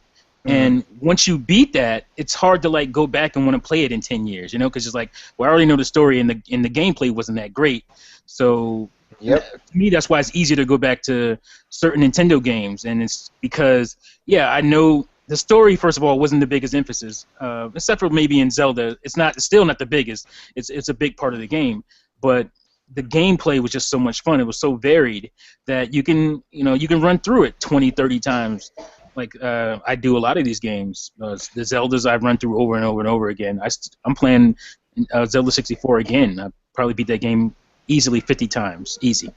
And once you beat that, it's hard to like go back and want to play it in 10 years, you know, because it's like, well, I already know the story and the gameplay wasn't that great. So to me, that's why it's easier to go back to certain Nintendo games, and it's because I know the story, first of all, wasn't the biggest emphasis, except for maybe in Zelda. It's still not the biggest. It's a big part of the game, but the gameplay was just so much fun. It was so varied that you can run through it 20, 30 times. Like I do a lot of these games. The Zeldas I've run through over and over and over again. I'm playing Zelda 64 again. I probably beat that game easily 50 times, easy.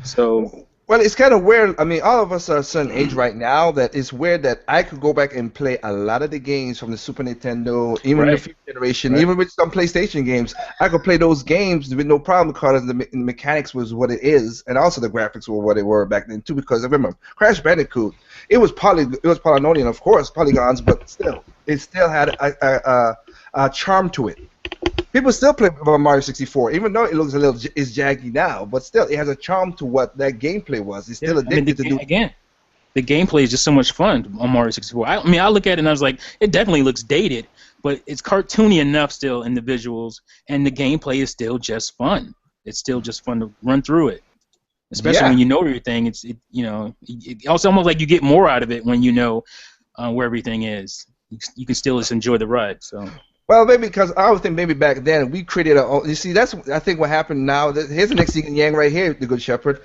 So. Well, it's kind of weird. I mean, all of us are a certain age right now that it's weird that I could go back and play a lot of the games from the Super Nintendo, even the fifth generation, even with some PlayStation games. I could play those games with no problem because the mechanics was what it is, and also the graphics were what they were back then too. Because I remember Crash Bandicoot, it was Polynesian, of course, polygons, but still, it still had a charm to it. People still play Mario 64, even though it looks it's jaggy now, but still, it has a charm to what that gameplay was. It's still addicted to do. Again, the gameplay is just so much fun on Mario 64. I mean, I look at it and I was like, it definitely looks dated, but it's cartoony enough still in the visuals, and the gameplay is still just fun. It's still just fun to run through it, especially when you know everything. It's also almost like you get more out of it when you know where everything is. You can still just enjoy the ride. So. Well, maybe because I would think maybe back then we created you see, that's I think what happened now. Here's the next Yin and Yang right here, the Good Shepherd.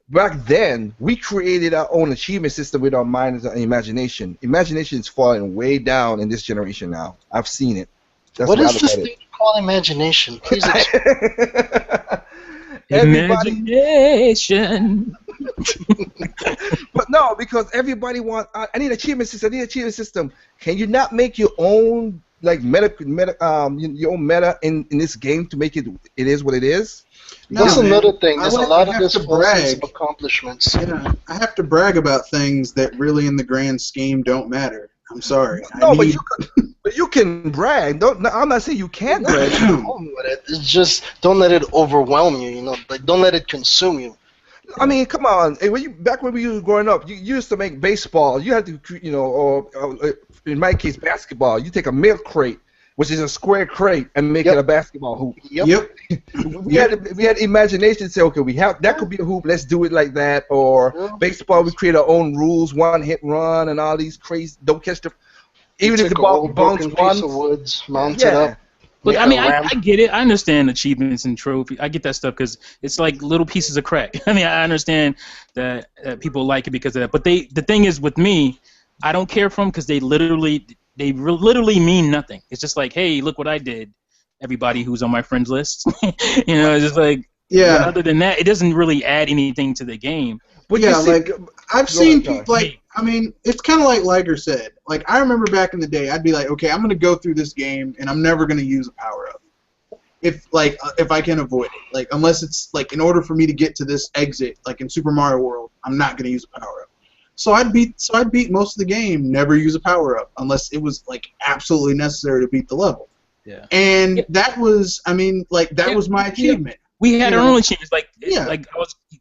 Back then, we created our own achievement system with our minds and imagination. Imagination is falling way down in this generation now. I've seen it. That's what is this thing you call imagination? Please Imagination. But no, because everybody wants. I need achievement system. I need achievement system. Can you not make your own? Like your own meta in this game to make it is what it is. That's another thing. There's a lot of this of accomplishments. Yeah, I have to brag about things that really, in the grand scheme, don't matter. I'm sorry. No, but you can brag. I'm not saying you can't brag. It's just don't let it overwhelm you. You know, like don't let it consume you. I mean, come on. Back when we were growing up, you used to make baseball. You had to, or in my case, basketball. You take a milk crate, which is a square crate, and make it a basketball hoop. We had imagination to say, okay, that could be a hoop. Let's do it like that. Or baseball, we create our own rules, one hit run, and all these crazy. Don't catch the. Even if the ball bounces piece of woods, mount it up. But I mean, I get it. I understand achievements and trophies. I get that stuff because it's like little pieces of crack. I mean, I understand that people like it because of that. But the thing is with me, I don't care for them because they literally mean nothing. It's just like, hey, look what I did. Everybody who's on my friends list, it's just like, other than that, it doesn't really add anything to the game. But like I've seen people I mean, it's kind of like Liger said. Like I remember back in the day, I'd be like, okay, I'm gonna go through this game and I'm never gonna use a power up. If I can avoid it, like unless it's like in order for me to get to this exit, like in Super Mario World, I'm not gonna use a power up. So I'd beat most of the game, never use a power up unless it was like absolutely necessary to beat the level. Yeah. And that was, I mean, like that was my achievement. We had our own achievements. Like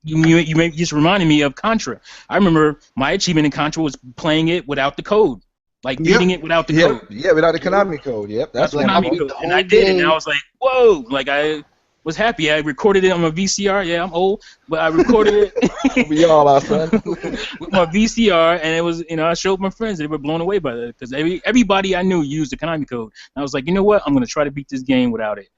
you just reminded me of Contra. I remember my achievement in Contra was playing it without the code, like beating it without the code. Yeah, without the Konami code. Yep, that's what Konami code. And I did it, and I was like, whoa! Like I was happy. I recorded it on my VCR. Yeah, I'm old, but I recorded it. We all are, son. With my VCR, and it was, I showed my friends. They were blown away by that because everybody I knew used the Konami code. And I was like, you know what? I'm gonna try to beat this game without it.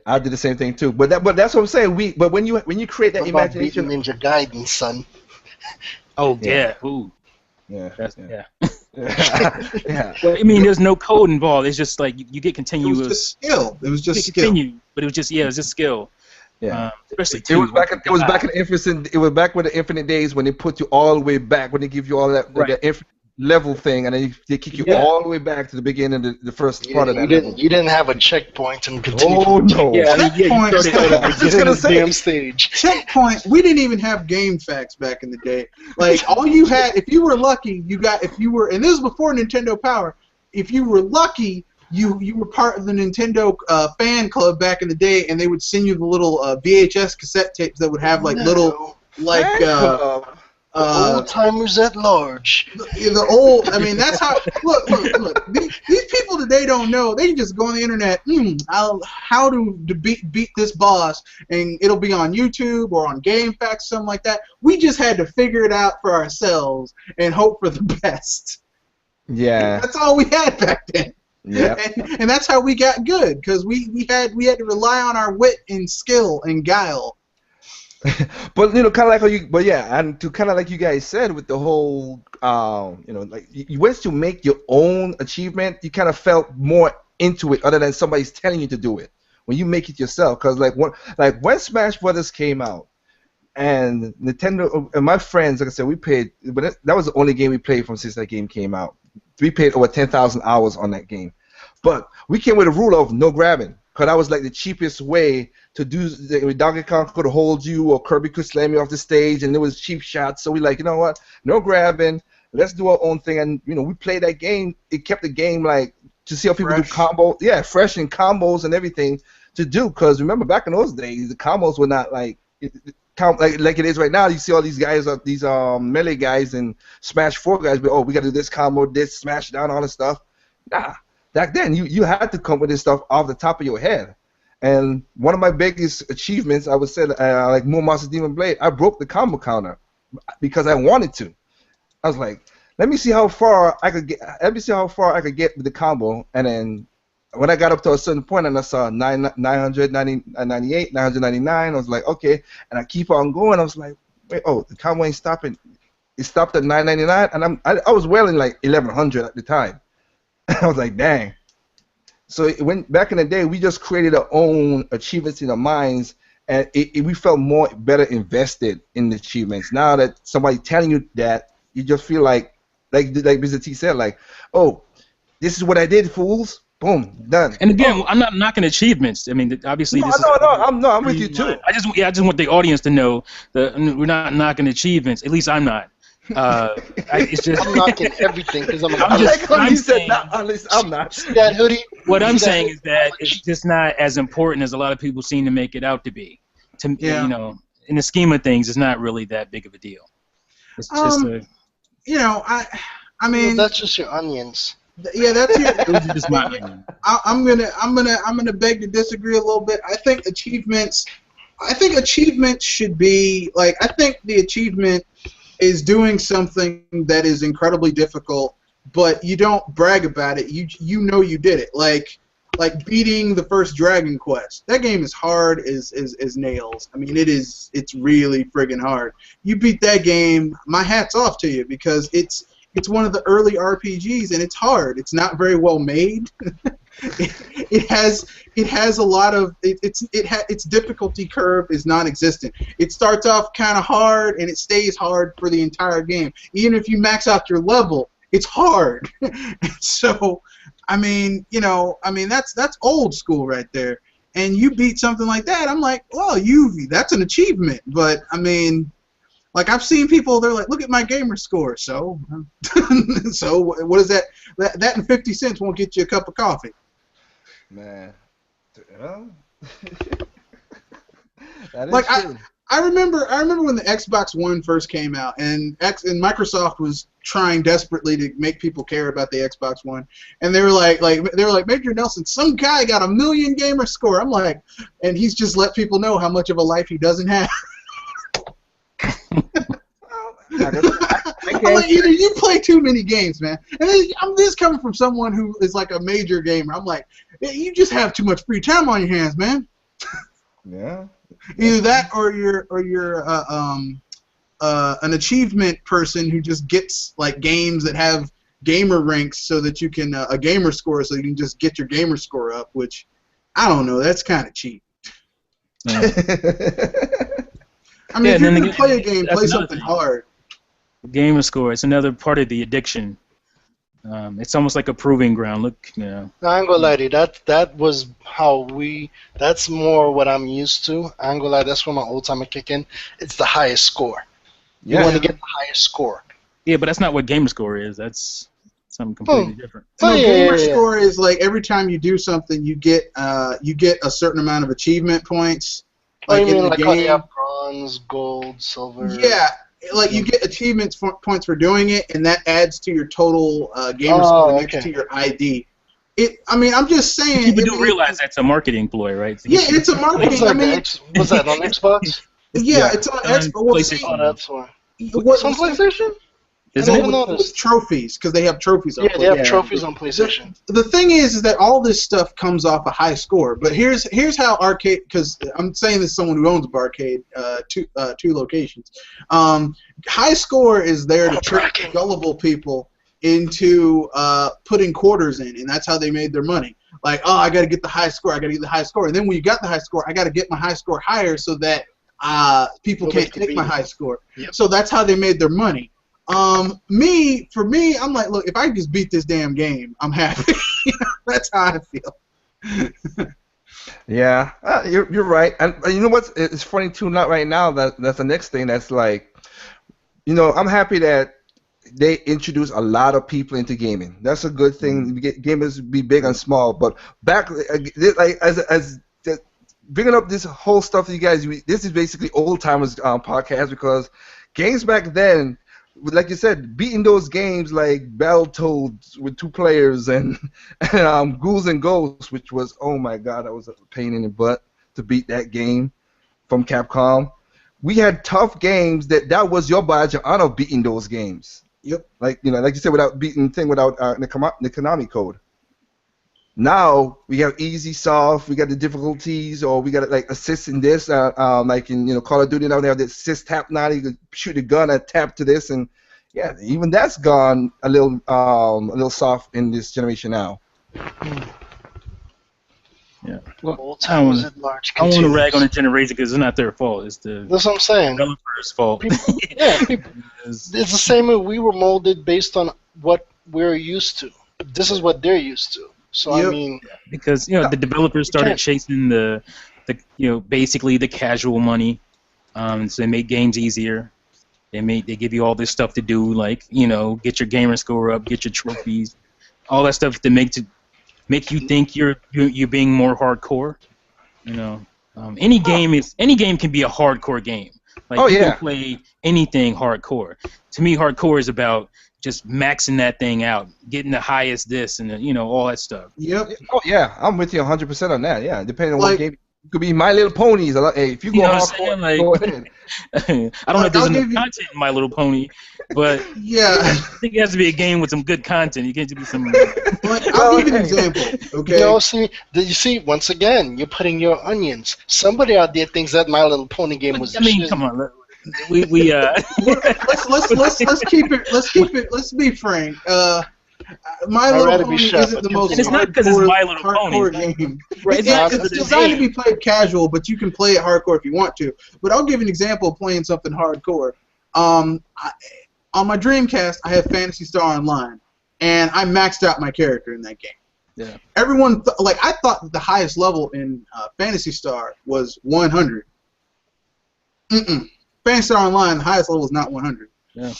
I did the same thing too. But that's what I'm saying. But when you create that imagination, Ninja Gaiden, son. Oh yeah. Ooh. Yeah. Yeah. Well, I mean, there's no code involved. It's just like you get continuous. It was just skill. It was just skill. But it was just skill. Yeah. Especially it was back in It was back with the Infinite days when they put you all the way back, when they give you all that infinite level thing, and then they kick you all the way back to the beginning of the first part of that. You didn't have a checkpoint and continue. Oh no! Checkpoint. I was just gonna say damn stage. Checkpoint. We didn't even have game facts back in the day. Like all you had, if you were lucky, and this was before Nintendo Power. If you were lucky, you were part of the Nintendo fan club back in the day, and they would send you the little VHS cassette tapes that would have like little Old timers at large. The old, I mean, that's how. Look. These people today don't know. They just go on the internet. How to beat this boss, and it'll be on YouTube or on GameFAQs, something like that. We just had to figure it out for ourselves and hope for the best. Yeah. That's all we had back then. Yeah. And that's how we got good, because we had to rely on our wit and skill and guile. But kind of like how you, but yeah, and to kind of like you guys said with the whole, like you went to make your own achievement, you kind of felt more into it, other than somebody's telling you to do it. When you make it yourself, because when Smash Brothers came out, and Nintendo and my friends, like I said, we played, but that was the only game we played from since that game came out. We played over 10,000 hours on that game, but we came with a rule of no grabbing. Because that was like the cheapest way to do. Donkey Kong could hold you, or Kirby could slam you off the stage, and it was cheap shots. So we like, you know what? No grabbing. Let's do our own thing. And we played that game. It kept the game like to see how people do combos. Yeah, fresh and combos and everything to do. Because remember back in those days, the combos were not like like it is right now. You see all these guys, these melee guys and Smash 4 guys. But we got to do this combo, this smash down, all this stuff. Nah. Back then, you had to come with this stuff off the top of your head. And one of my biggest achievements, I would say, like Moon Monster Demon Blade, I broke the combo counter because I wanted to. I was like, let me see how far I could get. Let me see how far I could get with the combo. And then when I got up to a certain point and I saw 998, 999, I was like, okay. And I keep on going. I was like, wait, the combo ain't stopping. It stopped at 999, and I was wailing like 1100 at the time. I was like, dang. So back in the day, we just created our own achievements in our minds, and we felt better invested in the achievements. Now that somebody telling you that, you just feel like Mr. T said, like, oh, this is what I did, fools. Boom, done. And again, I'm not knocking achievements. I mean, obviously, I'm with you too. I just want the audience to know that we're not knocking achievements. At least I'm not. It's just I'm knocking everything because I'm not. See that hoodie? What I'm saying is that it's just not as important as a lot of people seem to make it out to be. In the scheme of things, it's not really that big of a deal. It's just I mean, that's just your onions. Yeah, that's it. Those are just my onions. I'm gonna beg to disagree a little bit. I think achievements should be like, I think the achievement is doing something that is incredibly difficult, but you don't brag about it. You know you did it. Like beating the first Dragon Quest. That game is hard as nails. I mean, it's really friggin' hard. You beat that game, my hat's off to you, because it's one of the early RPGs, and it's hard. It's not very well made. It has a lot of its difficulty curve is non-existent. It starts off kind of hard and it stays hard for the entire game. Even if you max out your level, it's hard. So, I mean, that's old school right there. And you beat something like that, I'm like, well, that's an achievement. But I mean, like, I've seen people, they're like, look at my gamer score. So, so what is that? That and 50 cents won't get you a cup of coffee. Man, that is like true. I remember when the Xbox One first came out, and Microsoft was trying desperately to make people care about the Xbox One, and they were like Major Nelson, some guy got 1 million gamer score. I'm like, and he's just let people know how much of a life he doesn't have. I'm like, you play too many games, man. And I'm just coming from someone who is like a major gamer. I'm like, you just have too much free time on your hands, man. Yeah. Either that, or you're an achievement person who just gets like games that have gamer ranks so that you can a gamer score, so you can just get your gamer score up. Which, I don't know, that's kind of cheap. Yeah. I mean, if you're going to play a game, play something hard. Gamer score, it's another part of the addiction. It's almost like a proving ground. Look, No, I ain't gonna lie to you. That was how that's more what I'm used to. I ain't gonna lie, that's where my old timer kick in. It's the highest score. You want to get the highest score. Yeah, but that's not what gamer score is. That's something completely different. No, gamer score is like every time you do something, you get a certain amount of achievement points. Like in the game, how they have bronze, gold, silver. Yeah, like you get achievements points for doing it, and that adds to your total gamer score next to your ID. I mean, I'm just saying. People do realize that's a marketing ploy, right? Yeah, it's a marketing. I mean, was that on Xbox? Yeah, it's on Xbox. PlayStation. Oh, that's why. It's on PlayStation? Isn't it? With trophies, because they have trophies on PlayStation. Yeah, they have trophies on PlayStation. The thing is that all this stuff comes off a high score. But here's how arcade, because I'm saying this as someone who owns a barcade, two locations. High score is there to trick gullible people into putting quarters in, and that's how they made their money. Like, oh, I got to get the high score, and then when you got the high score, I got to get my high score higher so that people can't take my high score. Yep. So that's how they made their money. For me, I'm like, look, if I just beat this damn game, I'm happy. That's how I feel. Yeah, you're right. And you know what's it's funny too? Not right now. That's the next thing. That's like, I'm happy that they introduce a lot of people into gaming. That's a good thing. Gamers be big and small. But back, like as bringing up this whole stuff, you guys, this is basically old timers podcast, because games back then, like you said, beating those games like Battletoads with 2 players and Ghouls and Ghosts, which was, oh my god, that was a pain in the butt to beat that game from Capcom. We had tough games that was your badge of honor beating those games. Yep. Like you said, without beating without the Konami code. Now we have easy, soft. We got the difficulties, or we got like assist in this. Like in Call of Duty now, they have the assist tap. Now you can shoot the gun and tap to this, and yeah, even that's gone a little soft in this generation now. Yeah. Well, I don't want to rag on the generation because it's not their fault. It's the that's what I'm saying. Developers' fault. People, it's the same way we were molded based on what we're used to. This is what they're used to. So I mean, because the developers started chasing the basically the casual money, so they make games easier. They give you all this stuff to do, like get your gamer score up, get your trophies, all that stuff to make you think you're being more hardcore. Any game can be a hardcore game. Like you can play anything hardcore. To me, hardcore is about just maxing that thing out, getting the highest this and all that stuff. Yep. Oh yeah, I'm with you 100% on that. Yeah, depending on what game. It could be My Little Ponies. Hey, if you go hardcore, go ahead. I don't know if there's enough content in My Little Pony, but yeah, I think it has to be a game with some good content. You can't just be some. I'll give you an example. Okay. You see, once again, you're putting your onions. Somebody out there thinks that My Little Pony game was. Come on. Let's keep it. Let's be frank. My Little Pony isn't the most hardcore game. Right, it's designed to be played casual, but you can play it hardcore if you want to. But I'll give you an example of playing something hardcore. On my Dreamcast, I have Phantasy Star Online, and I maxed out my character in that game. Yeah. Everyone I thought that the highest level in Phantasy Star was 100. Phantasy Star Online, the highest level is not 100. Yeah.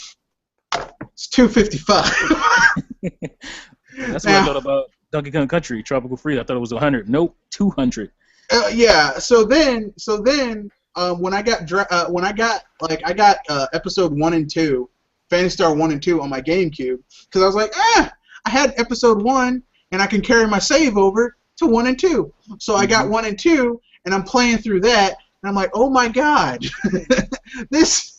It's 255. That's what I thought about Donkey Kong Country, Tropical Freeze. I thought it was 100. Nope, 200. Yeah. So then, when I got episode 1 and 2, Phantasy Star 1 and 2 on my GameCube, because I was like, I had episode 1, and I can carry my save over to 1 and 2. So I got 1 and 2, and I'm playing through that. And I'm like, oh my god, this,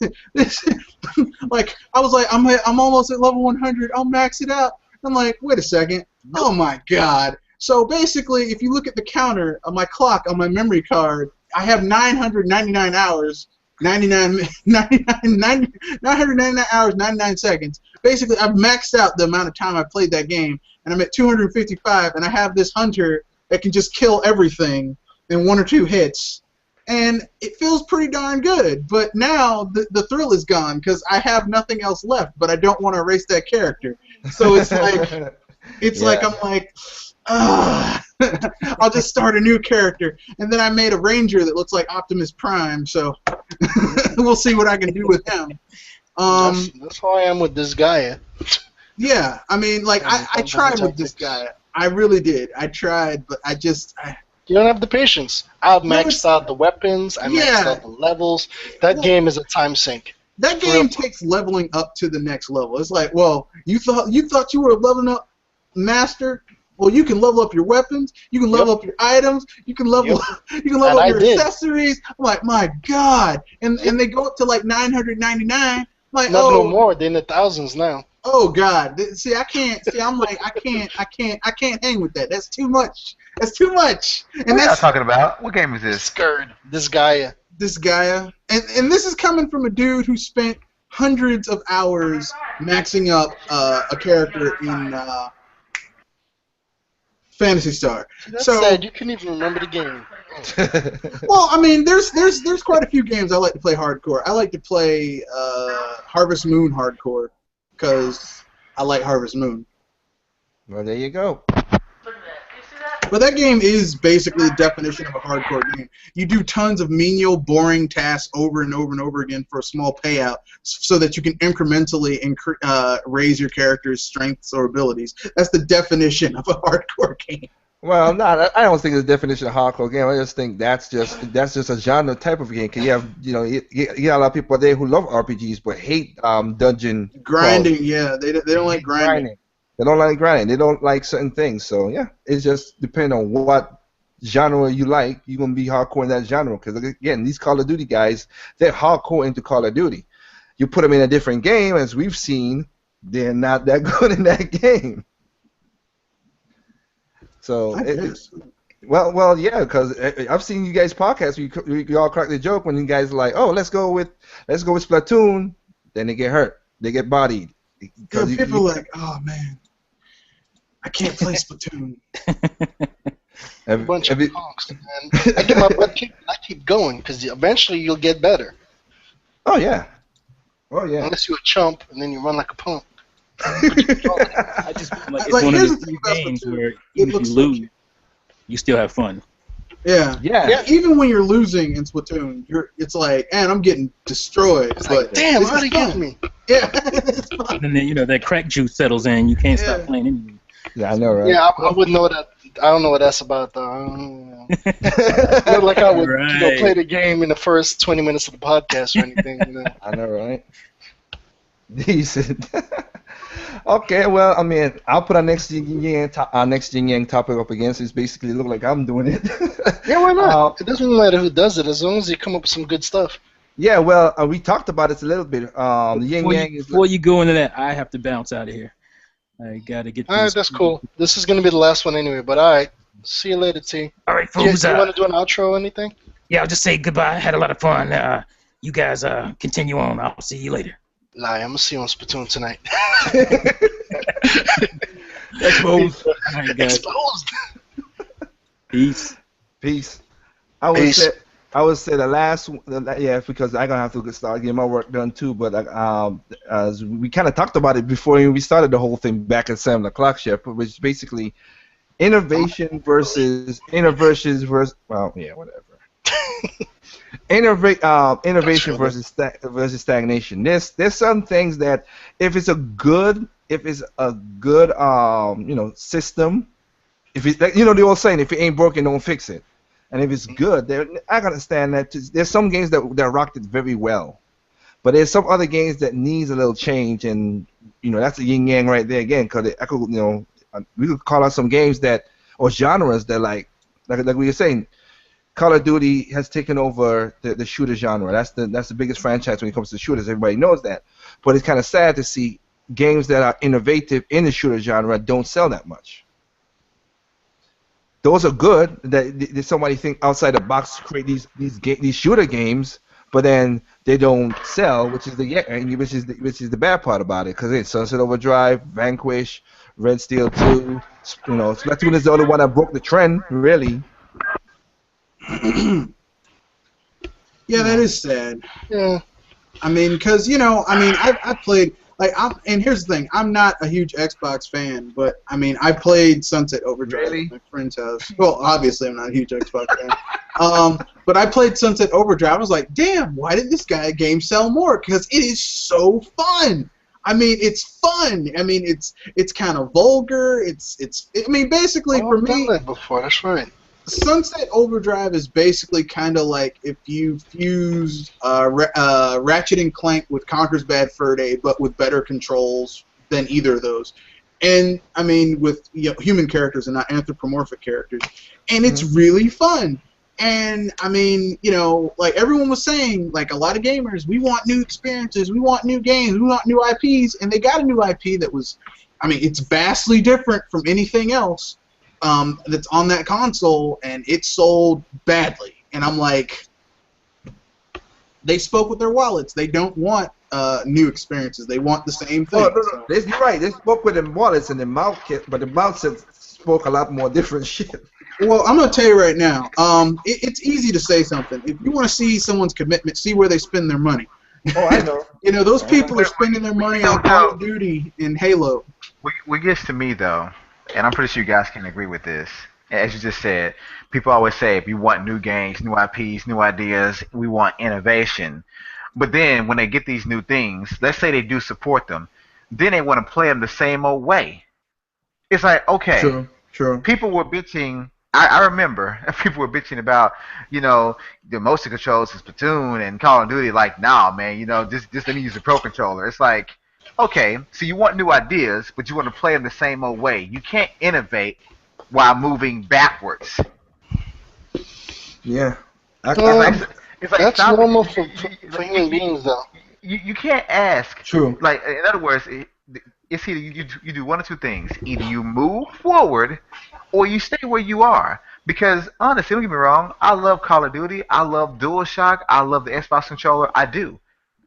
like, I was like, I'm almost at level 100. I'll max it out. I'm like, wait a second. Oh my god. So basically, if you look at the counter on my clock on my memory card, I have 999 hours, 999 hours, 99 seconds. Basically, I've maxed out the amount of time I played that game, and I'm at 255, and I have this hunter that can just kill everything in 1 or 2 hits. And it feels pretty darn good, but now the thrill is gone because I have nothing else left, but I don't want to erase that character. So it's like, I'm like, I'll just start a new character. And then I made a ranger that looks like Optimus Prime, so we'll see what I can do with him. That's how I am with this guy. Yeah, I mean, like, I tried with this guy. I really did. I tried, but you don't have the patience. I've maxed out the weapons. I maxed out the levels. That game is a time sink. That game takes leveling up to the next level. It's like, well, you thought you were leveling up master. Well, you can level up your weapons. You can level up your items. You can level up your accessories. I'm like, my God! And they go up to like 999. Like, not no more. They're in the thousands now. Oh God! See, I can't. See, I'm like, I can't hang with that. That's too much. That's too much. And what are y'all that's talking about? What game is this? Scared. This Gaia. And this is coming from a dude who spent hundreds of hours maxing up a character in Phantasy Star. That's sad. You couldn't even remember the game. Well, I mean, there's quite a few games I like to play hardcore. I like to play Harvest Moon hardcore because I like Harvest Moon. Well, there you go. But that game is basically the definition of a hardcore game. You do tons of menial, boring tasks over and over and over again for a small payout so that you can incrementally raise your character's strengths or abilities. That's the definition of a hardcore game. Well, no, I don't think it's the definition of hardcore game. I just think that's just a genre type of game. Cause you have, you got a lot of people there who love RPGs but hate dungeon grinding. crawling. Yeah, they don't like grinding. They don't like grinding. They don't like certain things. So yeah, it's just depending on what genre you like. You're gonna be hardcore in that genre. Because again, these Call of Duty guys, they're hardcore into Call of Duty. You put them in a different game, as we've seen, they're not that good in that game. So, well, yeah, because I've seen you guys podcasts. You all crack the joke when you guys are like, oh, let's go with Splatoon. Then they get hurt. They get bodied. Yeah, people are like, oh man, I can't play Splatoon. A bunch of punks, man. I get my butt kicked and I keep going because eventually you'll get better. Oh yeah. Unless you're a chump and then you run like a punk. I just like it's one of the few games where even if you lose, you still have fun. Yeah. Even when you're losing in Splatoon, it's like, man, I'm getting destroyed. It's like, damn, how'd he get me? Yeah. And then that crack juice settles in. You can't stop playing anymore. Yeah, I know, right? Yeah, I wouldn't know that. I don't know what that's about, though. Not like I would play the game in the first 20 minutes of the podcast or anything. I know, right? Decent. Okay, well, I mean, I'll put our next Yin Yang topic up again, so it's basically look like I'm doing it. Yeah, why not? It doesn't matter who does it, as long as you come up with some good stuff. Yeah, well, we talked about it a little bit. Yin Yang is. Before you go into that, I have to bounce out of here. I gotta get. All right, that's cool. This is gonna be the last one anyway, but all right. See you later, T. All right, folks. You want to do an outro or anything? Yeah, I'll just say goodbye. Had a lot of fun. You guys continue on. I'll see you later. Lie, I'm gonna see you on Splatoon tonight. Exposed. Right, Exposed. Peace. I would say the last, because I'm gonna have to start getting my work done too. But as we kind of talked about it before we started the whole thing back at 7 o'clock shift, which is basically innovation versus well, yeah, whatever. Innovation versus stagnation. There's some things that if it's a good system, if it's like, the old saying, if it ain't broken, don't fix it. And if it's good, I can understand that. There's some games that rocked it very well, but there's some other games that needs a little change, and that's a yin yang right there again. Because we could call out some games or genres that like we were saying. Call of Duty has taken over the shooter genre. That's the biggest franchise when it comes to shooters. Everybody knows that. But it's kind of sad to see games that are innovative in the shooter genre don't sell that much. Those are good. That somebody think outside the box to create these shooter games, but then they don't sell, which is the bad part about it. Because it's Sunset Overdrive, Vanquish, Red Steel 2. Splatoon is the only one that broke the trend, really. Yeah, that is sad. Yeah. I mean, because I played and here's the thing: I'm not a huge Xbox fan, but I mean, I played Sunset Overdrive at my friend's house. Well, obviously, I'm not a huge Xbox fan. But I played Sunset Overdrive. I was like, damn, why did this game sell more? Because it is so fun. I mean, it's fun. I mean, it's kind of vulgar. It's. I mean, basically for me. I've done that before. That's right. Sunset Overdrive is basically kind of like if you fused Ratchet and Clank with Conker's Bad Fur Day, but with better controls than either of those. And I mean, with human characters and not anthropomorphic characters, and it's really fun. And I mean, like everyone was saying, like a lot of gamers, we want new experiences, we want new games, we want new IPs, and they got a new IP that was, I mean, it's vastly different from anything else that's on that console, and it sold badly. And I'm like, they spoke with their wallets. They don't want new experiences. They want the same thing. No. You're right. They spoke with their wallets and their mouth, but the mouth spoke a lot more different shit. Well, I'm going to tell you right now, it's easy to say something. If you want to see someone's commitment, see where they spend their money. Oh, I know. Those people are spending their money on Call of Duty and Halo. What gets to me, though, and I'm pretty sure you guys can agree with this, as you just said, people always say if you want new games, new IPs, new ideas, we want innovation. But then when they get these new things, let's say they do support them, then they want to play them the same old way. It's like, okay, True. people were bitching. I remember people were bitching about, the motion controls in Splatoon and Call of Duty. Like, nah, man, just let me use the Pro Controller. It's like, okay, so you want new ideas, but you want to play them the same old way. You can't innovate while moving backwards. Yeah. It's like that's normal for human beings, though. You can't ask. True. Like, in other words, it's either you do one of two things. Either you move forward or you stay where you are. Because, honestly, don't get me wrong, I love Call of Duty. I love DualShock. I love the Xbox controller. I do.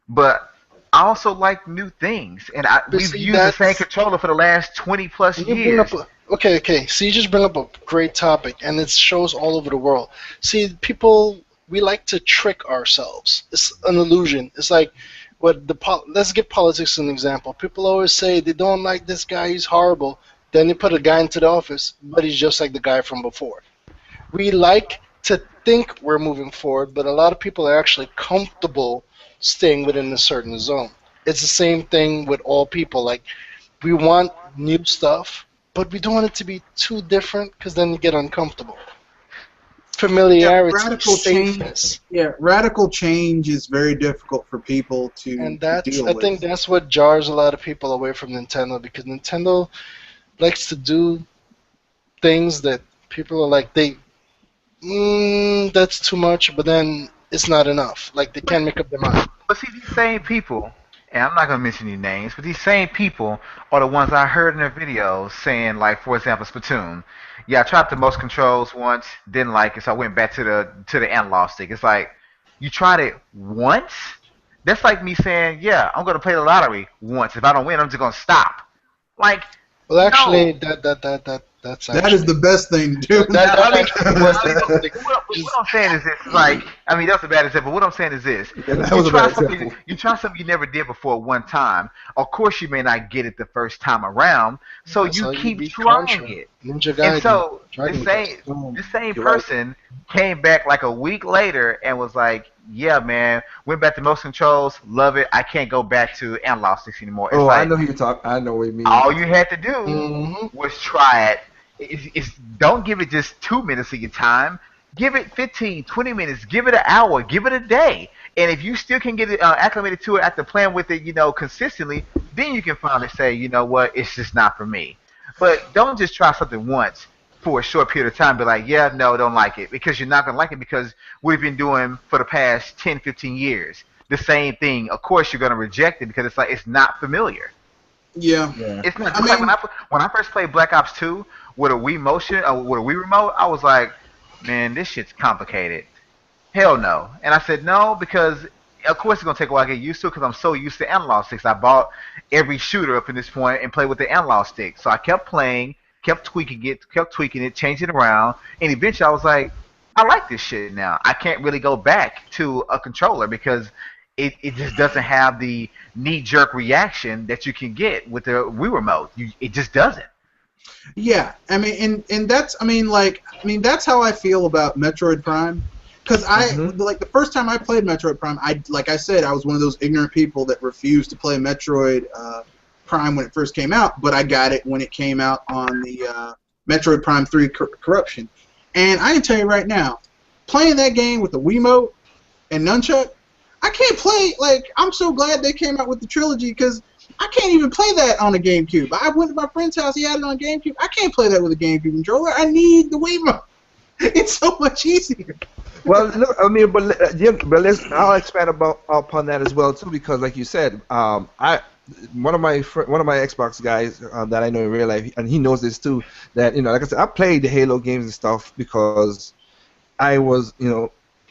But I also like new things. And we've used the same controller for the last 20-plus years. Okay. So you just bring up a great topic, and it shows all over the world. See, people, we like to trick ourselves. It's an illusion. It's like, let's give politics an example. People always say they don't like this guy, he's horrible. Then they put a guy into the office, but he's just like the guy from before. We like to think we're moving forward, but a lot of people are actually comfortable staying within a certain zone. It's the same thing with all people. Like, we want new stuff, but we don't want it to be too different because then you get uncomfortable. Familiarity, safeness. Radical change is very difficult for people to deal with. I think that's what jars a lot of people away from Nintendo, because Nintendo likes to do things that people are like, that's too much, but then it's not enough. Like, they can't make up their mind. But see, these same people, and I'm not going to mention any names, but these same people are the ones I heard in their videos saying, like, for example, Splatoon. Yeah, I tried the motion controls once, didn't like it, so I went back to the analog stick. It's like, you tried it once? That's like me saying, yeah, I'm going to play the lottery once. If I don't win, I'm just going to stop. Like, well, actually, no. That's that is the best thing to do. What I'm saying is this, like, I mean, that's a bad example. What I'm saying is this. You try something you never did before one time. Of course, you may not get it the first time around, so you keep trying it. And so the same person came back like a week later and was like, yeah, man, went back to motion controls, love it. I can't go back to analog sticks anymore. It's I know who you talk. I know what you mean. All you had to do was try it. Don't give it just 2 minutes of your time. Give it 15, 20 minutes. Give it an hour. Give it a day. And if you still can get it acclimated to it after playing with it, consistently, then you can finally say, you know what, it's just not for me. But don't just try something once for a short period of time and be like, yeah, no, don't like it. Because you're not going to like it, because we've been doing for the past 10, 15 years the same thing. Of course, you're going to reject it because it's like it's not familiar. Yeah. It's not. When I first played Black Ops 2 with a Wii Motion or with a Wii Remote, I was like, man, this shit's complicated. Hell no. And I said no because, of course, it's going to take a while to get used to it because I'm so used to analog sticks. I bought every shooter up in this point and played with the analog stick. So I kept playing, kept tweaking it, changing it around, and eventually I was like, I like this shit now. I can't really go back to a controller because it just doesn't have the knee-jerk reaction that you can get with the Wii Remote. It just doesn't. Yeah, I mean, and that's, that's how I feel about Metroid Prime. Because like the first time I played Metroid Prime, like I said, I was one of those ignorant people that refused to play Metroid Prime when it first came out, but I got it when it came out on the Metroid Prime 3 Corruption. And I can tell you right now, playing that game with the Wiimote and Nunchuck, I can't play, like, I'm so glad they came out with the trilogy because I can't even play that on a GameCube. I went to my friend's house, he had it on GameCube. I can't play that with a GameCube controller. I need the Wiimote. It's so much easier. Well, look, I mean, I'll expand upon that as well too, because like you said, one of my Xbox guys that I know in real life, and he knows this too, that like I said, I played the Halo games and stuff because I was,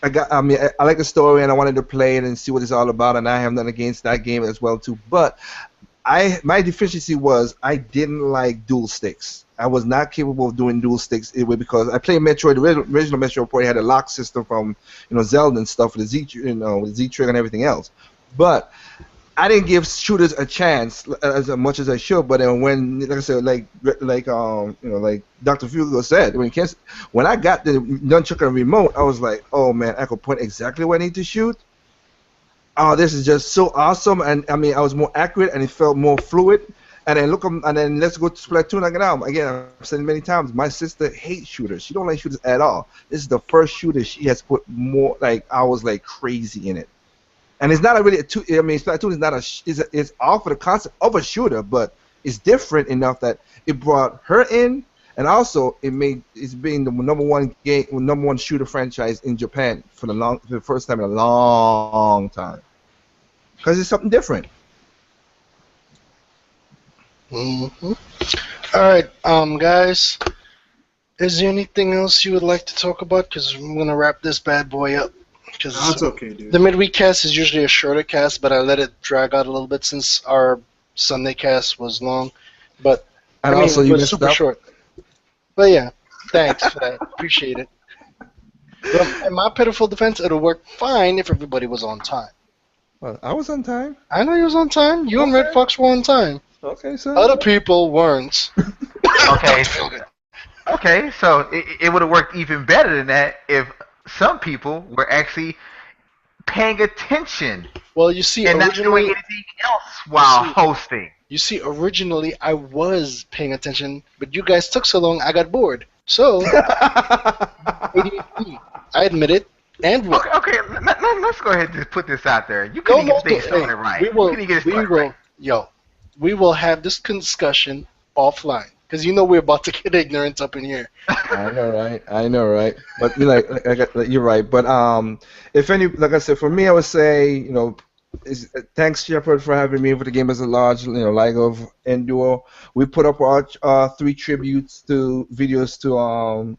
I like the story and I wanted to play it and see what it's all about, and I have nothing against that game as well too. But my deficiency was I didn't like dual sticks. I was not capable of doing dual sticks because I played Metroid. The original Metroid probably had a lock system from Zelda and stuff with the with Z trigger and everything else. But I didn't give shooters a chance as much as I should. But then like I said, like Dr. Fugo said, when I got the nunchuck and remote, I was like, oh man, I could point exactly where I need to shoot. Oh, this is just so awesome, and I mean, I was more accurate, and it felt more fluid. And then let's go to Splatoon again. I've said it many times. My sister hates shooters. She don't like shooters at all. This is the first shooter she has put more hours like crazy in it. And it's not really Splatoon is not it's off of the concept of a shooter, but it's different enough that it brought her in, and also it's being the number one shooter franchise in Japan for the first time in a long time. Because it's something different. Mm-hmm. All right, guys. Is there anything else you would like to talk about? Because I'm gonna wrap this bad boy up. That's okay, dude. The midweek cast is usually a shorter cast, but I let it drag out a little bit since our Sunday cast was long. But and it was super up. short. But yeah, thanks for that. Appreciate it. But in my pitiful defense, it'll work fine if everybody was on time. Well, I was on time. I know you was on time. You and Red Fox were on time. Okay, so other people weren't. Okay. Okay, so it would have worked even better than that if some people were actually paying attention. Well, you see, and not doing anything else while hosting. You see, originally I was paying attention, but you guys took so long, I got bored. So, ADHD. I admit it. And what? Okay, let's go ahead and just put this out there. You couldn't get things started right. We will have this discussion offline, because we're about to get ignorant up in here. I know, right? But you're right. But if any, like I said, for me, I would say, thanks Shepherd for having me for the game as a large, like of Enduro. We put up our 3 tributes to videos to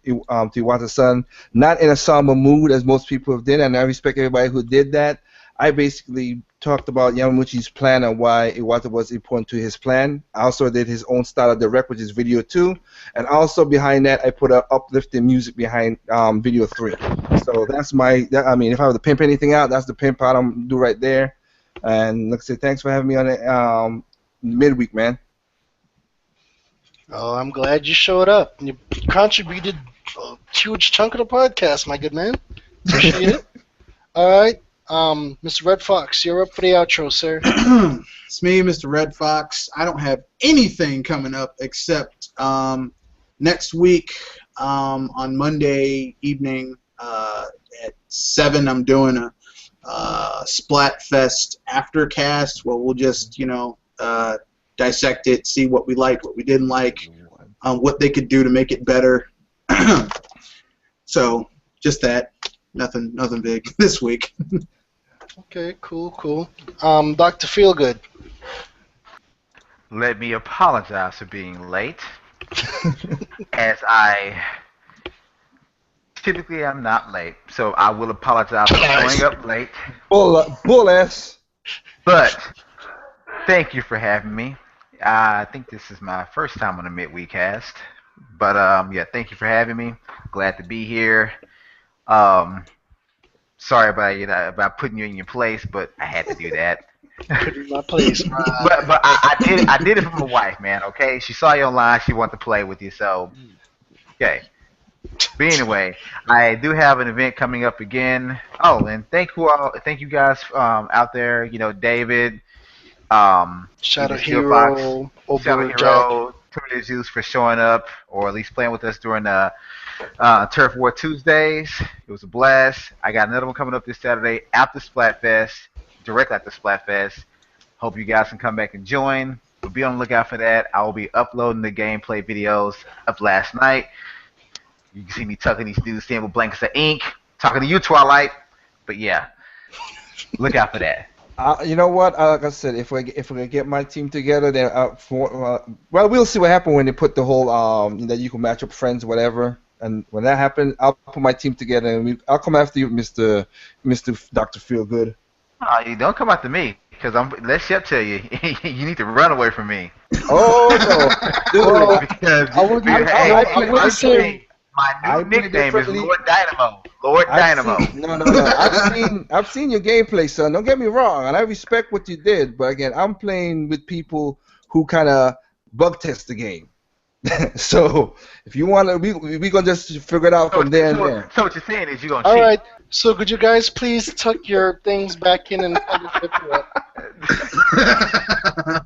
Iwata-san, not in a somber mood as most people have did, and I respect everybody who did that. I basically talked about Yamaguchi's plan and why Iwata was important to his plan. I also did his own style of direct, which is video 2, and also behind that I put uplifting music behind video 3. So that's if I were to pimp anything out, that's the pimp out I'm gonna do right there. And like I said, thanks for having me on the midweek, man. Oh, I'm glad you showed up. You contributed a huge chunk of the podcast, my good man. Appreciate it. All right. Mr. Red Fox, you're up for the outro, sir. It's me, Mr. Red Fox. I don't have anything coming up except next week on Monday evening at 7, I'm doing a Splatfest aftercast where we'll just, dissect it, see what we liked, what we didn't like, what they could do to make it better. So, just that. Nothing big this week. Okay, cool. Dr. Feelgood. Let me apologize for being late, as I typically am not late, so I will apologize for showing up late. Bull ass. But thank you for having me. I think this is my first time on a midweek cast, but yeah, thank you for having me. Glad to be here. Sorry about putting you in your place, but I had to do that. Put you in my place. but I did it for my wife, man. Okay, she saw you online. She wanted to play with you, so okay. But anyway, I do have an event coming up again. Oh, and thank you guys out there. David, Shadow Hero, Shadow Hero, Primitive Juice for showing up, or at least playing with us during the Turf War Tuesdays. It was a blast. I got another one coming up this Saturday after Splatfest, directly after Splatfest. Hope you guys can come back and join. But be on the lookout for that. I will be uploading the gameplay videos of last night. You can see me tucking these dudes stand with blankets of ink, talking to you, Twilight. But yeah, look out for that. You know what? Like I said, if we get my team together, then well, we'll see what happens when they put the whole that you can match up friends, whatever. And when that happens, I'll put my team together, and I'll come after you, Mr. Dr. Feelgood. Oh, you don't come after me, because let Shep tell you, you need to run away from me. Oh no, dude! Because I would say my new nickname is Lord Dynamo. Lord Dynamo. No. I've seen your gameplay, son. Don't get me wrong, and I respect what you did. But again, I'm playing with people who kind of bug test the game. So if you want to, we gonna just figure it out from there and there. So what you're saying is you're gonna cheat. All right. So could you guys please tuck your things back in and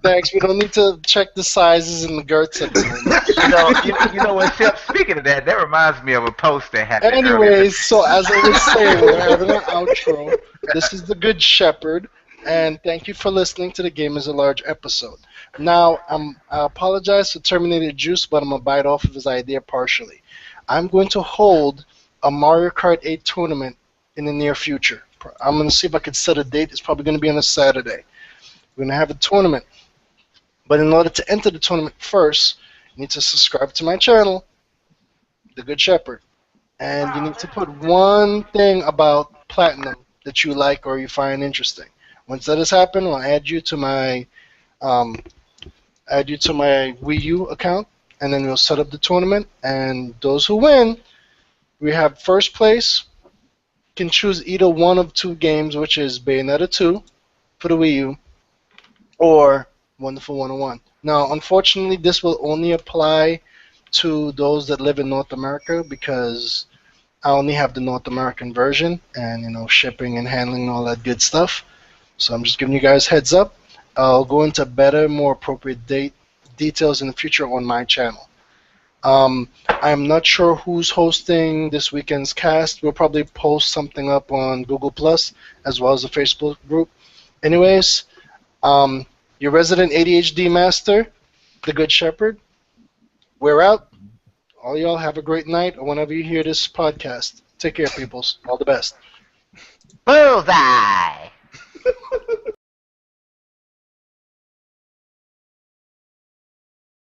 thanks. We don't need to check the sizes and the girths at the moment. You know what, Shep? Speaking of that reminds me of a post that happened. Anyways, so as I was saying, we're having an outro. This is the Good Shepherd, and thank you for listening to the Game is a Large episode. Now, I apologize for Terminator Juice, but I'm going to bite off of his idea partially. I'm going to hold a Mario Kart 8 tournament in the near future. I'm going to see if I can set a date. It's probably going to be on a Saturday. We're going to have a tournament. But in order to enter the tournament first, you need to subscribe to my channel, The Good Shepherd. And you need to put one thing about Platinum that you like or you find interesting. Once that has happened, I'll add you to my Wii U account, and then we'll set up the tournament. And those who win, we have first place can choose either one of two games, which is Bayonetta 2 for the Wii U, or Wonderful 101. Now, unfortunately, this will only apply to those that live in North America because I only have the North American version, and shipping and handling and all that good stuff. So I'm just giving you guys heads up. I'll go into better, more appropriate details in the future on my channel. I'm not sure who's hosting this weekend's cast. We'll probably post something up on Google Plus as well as the Facebook group. Anyways, your resident ADHD master, The Good Shepherd, we're out. All y'all have a great night or whenever you hear this podcast. Take care, peoples. All the best. Bullseye!